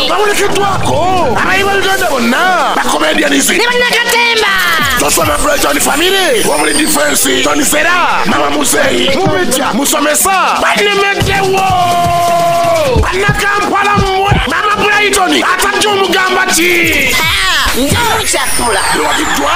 bawerekeddwako abayi ba Uganda bonna bakomedianizi ne bannakatemba tosoma Brighton family wabuli defense Tony Sera Mama Museyi Mumeja Musomesa banemeddewo bannakampala mmwe Mama Brighton atajja omugamba ki Ndochakula Lwakitwa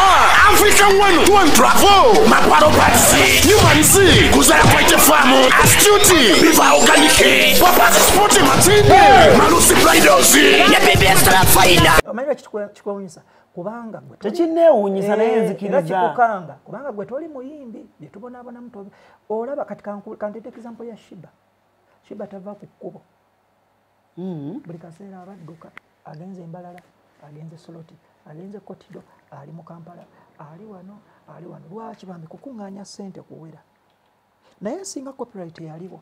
Africa One Tuan Travel Maparo Patsi Nyumanzi Kuzara Kwaite Famu Astuti Viva Organike Wapazi Sporti Matinde Malusi Bridals Ya bebe Astra Faina omanyi kikuweewuunyisa kubanga tekinneewuunyisa naye nzikiriza kikukanga kubanga gwe toli muyimbi bye tubonaabonamu olaba kati kantete example ya Shiba tava ku kkubo buli kaseera abadduka agenze Embalala agenze Soloti agenze Kotido ali mu Kampala ali wano lwaki bambi kukuŋŋaanya ssente kuwera naye singa copyright yaliwo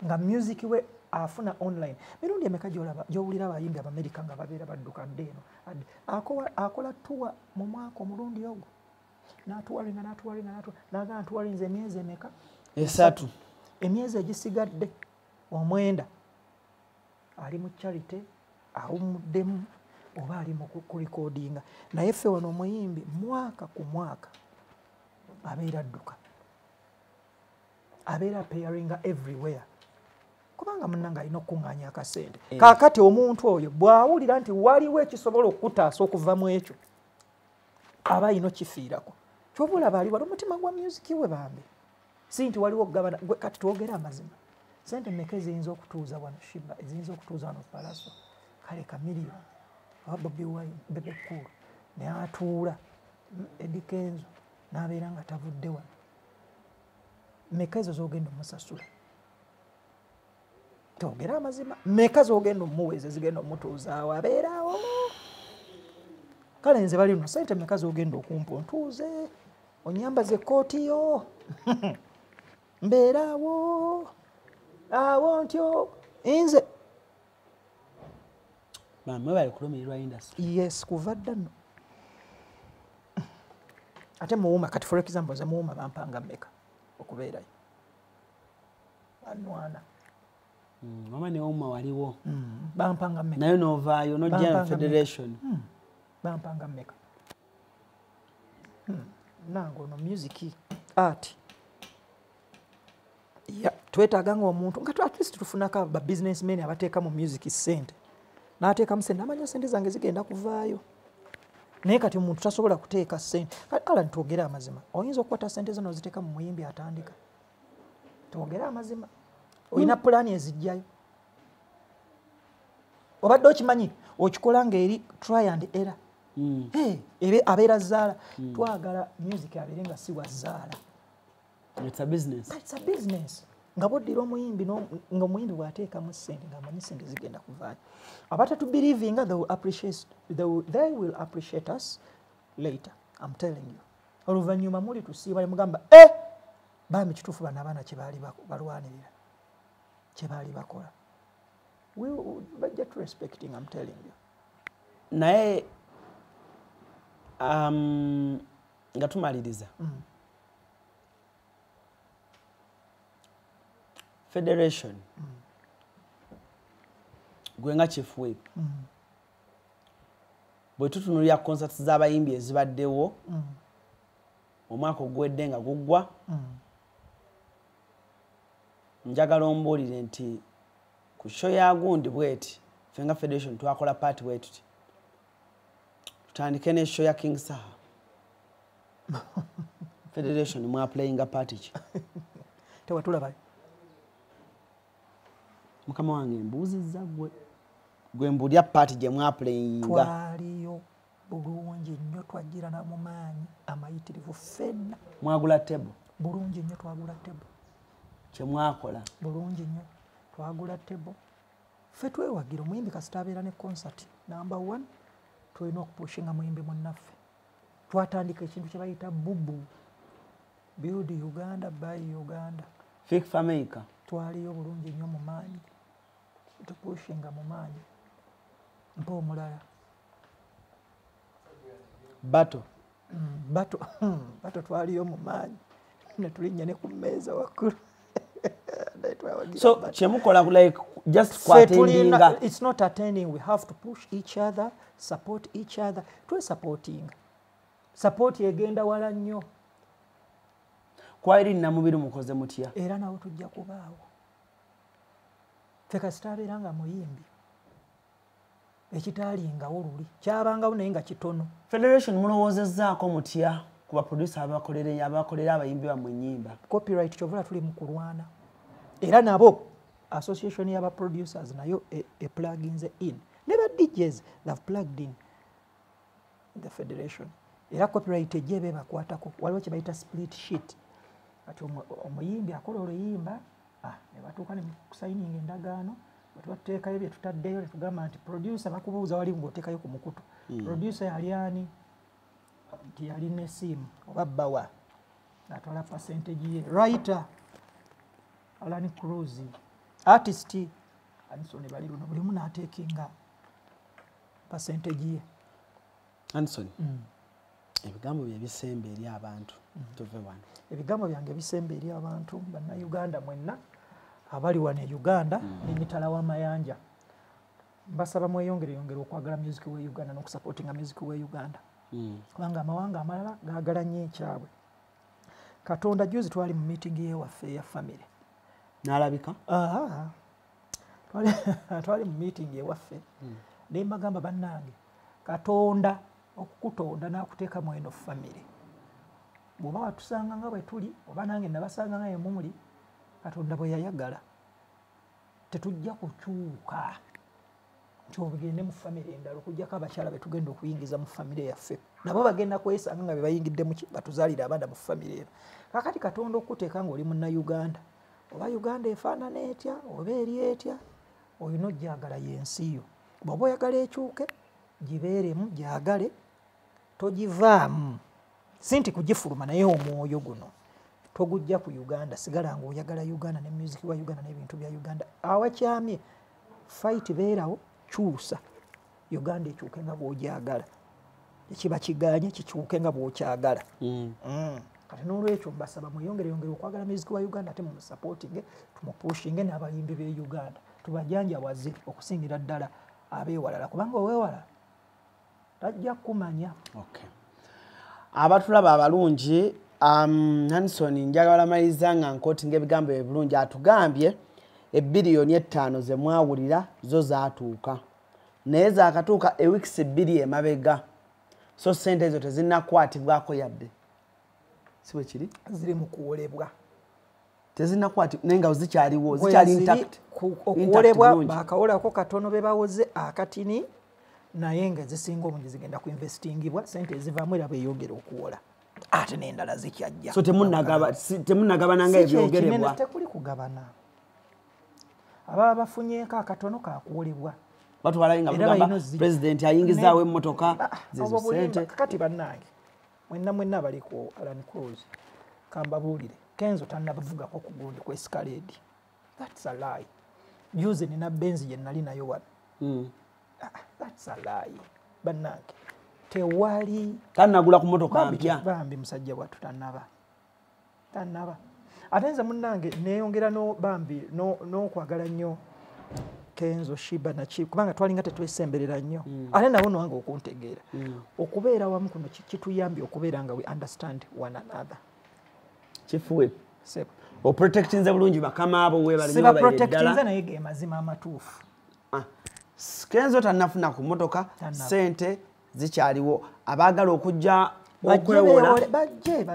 nga music we afuna online mirundi emeka gy'owulira abayimbi Abamerika nga babeera badduka dde eno akola tuwa mu mwaka omulundi ogwo n'atuwalinga n'agamba ntuwalinze emyezi emeka 3 emyezi egisigadde 9 ali mu charity awumuddemu oba ali mu kulikodinga naye ffe wano omuyimbi mwaka ku mwaka abeera adduka abeera appearinga everywhere kubanga munnanga alina okukuŋŋaanya akasente kaakati omuntu oyo bw'awulira nti waliwo ekisobola okutaasa okuva mu ekyo aba alina okifiirako kyova olaba ali wali omutima gwa musiki we bambi si nti waliwo okugabana kati twogere amazima sente mmeka eziyinza okutuuza wano Shiba eziyinza okutuuza wano Palaso kale Kamiliyoni oba Bobi Wine Bebe Cool ne atuula Eddie Kenzo n'abeera nga tavudde wano mmeka ezo z'ogenda omusasula twogere amazima mmeka z'ogenda omuweeza zigenda omutuuzaawo abeeraawo kale nze bali no sente mmeka z'ogenda okumpa ontuuze onyambaze ekkooti yo mbeeraawo awo ntyo nze bamwe bali kulumirirwa industry yes kuva dda nno ate muwuma kati for example ze muwuma bampanga mmeka okubeerayo anwana mama ne wuma waliwo bampanga mmeka nayo novaayo nojja federation bampanga mmeka nange ono music art twetaaganga omuntu nga at least tufunako ba businessmen abateeka mu music sente n'ateekamu sente amanya sente zange zigenda kuvaayo naye kati omuntu tasobola kuteeka sente ala ntwogere amazima oyinza okukwata sente zino oziteeka mu muyimbi atandika twogere amazima olina pulaani ezijjayo obadde okimanyi okikola ng'eri try and error abeera Zaala twagala music abeere nga si wa Zaala. It's a business. It's a business. Nga boddira omuyimbi nga omuyimbi bw'ateekamu ssente ng'amanyi ssente zigenda kuvaayo. Abatatu believing they will appreciate us later. I'm telling you. Oluvannyuma muli tusiiba ne mugamba bambi kituufu bano abaana kye baali balwanirira kye baali bakola. Bajja tu respecting, I'm telling you. Naye nga tumaliriza Federation gwe nga chief whip bwe tutunulira concerts z'abayimbi ezibaddewo omwaka ogwedde nga guggwa njagala ombuulire nti ku show ya gundi bweti fenga Federation twakola party bwe tuti tutandike ne show ya King Saha Federation mwa playing a party ki tewatulabayo mukama wange mbuuzizza gwe mbulya party gye mwa playing twaliyo bulungi nnyo twajjira na mu maanyi amayitirivu ffenna mwagula table bulungi nnyo twagula table kye mwakola bulungi nnyo twagula table ffe twewagira omuyimbi kasita abeera ne concert number 1 tulina okupushinga muyimbi munnaffe twatandika ekintu kye bayita bubu build Uganda by Uganda Fake Fameka twaliyo bulungi nnyo mu maanyi tupushinga mu maanyi mpa omulala bato twaliyo mu maanyi ne tulinnya ne ku mmeeza waggulu. So chemukola like just attending. It's not attending. We have to push each other, support each other. Supporting. Support yegenda wala nnyo. Kwairi namubiri mukoze mutya. Era nawo tujja kubaawo. Feka sitabeera nga muyimbi. Ekitaalinga oluli. Kyabangawo naye nga kitono. Federation mulowozezzaako mutya kuba producer abakolera abayimbi bamwe nnyimba. Copyright kyovula tuli mu kulwana. Era nabo association y'aba producers nayo plugins in. Never DJs they've plugged in the federation. Era copyright ejebe bakwatako waliwo kye bayita split sheet. Ati omuyimbi akola oluyimba ne batuuka ne kusayininga endagaano batuteekayo bye tutaddeyo ne tugamba nti producer bakubuuza wali ng'oteekayo ku mukutu. Producer yali ani? Nti yali n'essimu oba bbawa atwala percentage ye. Writer ALLANCRUZ, artist Hanson Baliluno buli muna atekinga percentage ye. Hanson ebigambo bye bisembe eri abantu tuve wano. Ebigambo byange bisembe eri abantu banna Uganda mwenna abali wane Uganda n'emitala w'amayanja. Mbasaba mweyongere okwagala music we Uganda n'okusupportinga music we Uganda. Kubanga amawanga amalala gaagala nnyo ekyabwe. Katonda juzi twali mu meeting ye waffe ya family. Nalabika? Twali mu meeting ewaffe. Ne mbagamba bannange Katonda okukutonda n'akuteeka mu eno family. Bw'oba watusanga nga bwe tuli oba nange nabasanga nga muli Katonda bwe yayagala tetujja kukyuka nti obigende mu family endala okuggyako abakyala be tugenda okuyingiza mu family yaffe nabo bagenda kwesanga nga be bayingidde mu batuzaalira abaana mu family eno. Kakati Katonda okuteeka ng'oli munnauganda oba Uganda efaanana etya oba eri etya olina ojjagala y'ensi yo. Bw'oba oyagala ekyuke gibeeremu gyagale togivaamu si nti kugifuluma naye omwoyo guno togujja ku Uganda sigala ng'oyagala Uganda ne music wa Uganda n'ebintu bya Uganda. Awakyamye fight beerawo kyusa Uganda ekyuke nga bw'ogyagala ekiba kiganye kikyuke nga bw'okyagala. Kati n'olwekyo mbasaba mweyongere okwagala music wa Uganda ate mumusupportinge tumupushinge n'abayimbi b'e Uganda tubajanjawaze okusingira ddala abeewalala kubanga oweewala tajja kumanya. Okay. Abatulaba abalungi Hanson njagala maliriza nga nkotinga ebigambo ebirungi atugambye ebiliyoni 5 ze mwawulira zo zaatuuka naye zaakatuuka weeks 2 emabega so sente ezo tezinnakwatibwako yadde. Si bwe kiri? Ziri mu kuwolebwa. Tezinnakwatibwa naye nga zikyali intact. Okuwolebwa baakawolako katono be bawoze akatini naye nga zisinga obungi zigenda ku investingibwa sente ezivaamu era beeyongera okuwola ate n'endala zikyajja. So temunnagabana nga ebyogerebwa. Tekuli kugabana. Ababa bafunyeeko akatono kakuwolebwa. Batwala nga mugamba president ayingizaawo emmotoka zizo sente. Kakati bannange mwenna abali ku ALLANCRUZ kambabuulire Kenzo tannabavugako ku gundi ku escalade. That's a lie. Juzi nina benzi gye nali nayo wano. That's a lie. Bannange tewali tannagula ku motoka mpya. Bambi musajja wattu tannaba. Ate nze munnange neeyongera bambi n'okwagala nnyo Kenzo Shiba na Chief kubanga twalinga tetwesemberera nnyo. Ate nabo nwange okuntegeera. Okubeera wamu kuno kituyambye okubeera nga we understand one another. Chifuwe. O protectinze bulungi bakama abo we bali nyo bayedala. Protectinze naye ge mazima amatuufu. Kenzo tannafuna ku motoka sente zikyaliwo abagala okujja okwewola bajje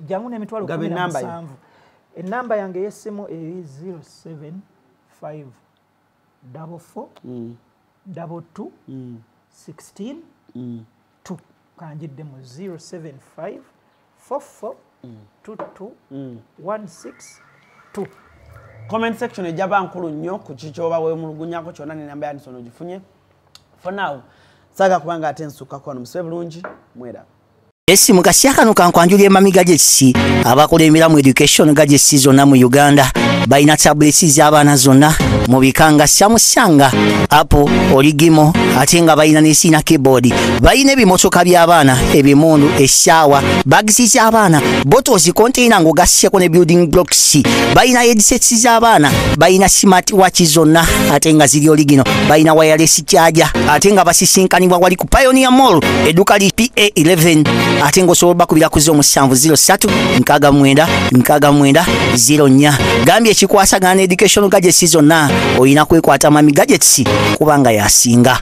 jangu n'emitwalo 17. Enamba yange y'essimu eri 075 44 22 16 2 kanjidde mu 075 44 22 162. Comment section ejaba nkulu nnyo ku kichoba we mulungunyako kyonna ne namba ya Hanson ogifunye. For now saga kubanga ate nsuka kono musebe bulungi mwera. Esi mukasiakano kankwanjulye mami gadgets abakola emiramu education gadgets zonna mu Uganda bayina tablets z'abaana zonna mu bikanga syamusanga apo oligimo ate nga bayina n'esina keyboard bayina ebimotoka by'abaana ebimundu eshawa bags z'abaana bottles container ngo gasseko ne building blocks bayina headsets z'abaana bayina smart watch zonna ate nga ziri oligino bayina wireless charger ate nga basisinkanibwa wali ku Pioneer Mall eduka li PA11 ate ngosobola bakubira ku 0703 nkaaga mwenda 04 gambye ekikwasagana education gadgets zonna oyina kwekwata mami gadgets kubanga yasinga.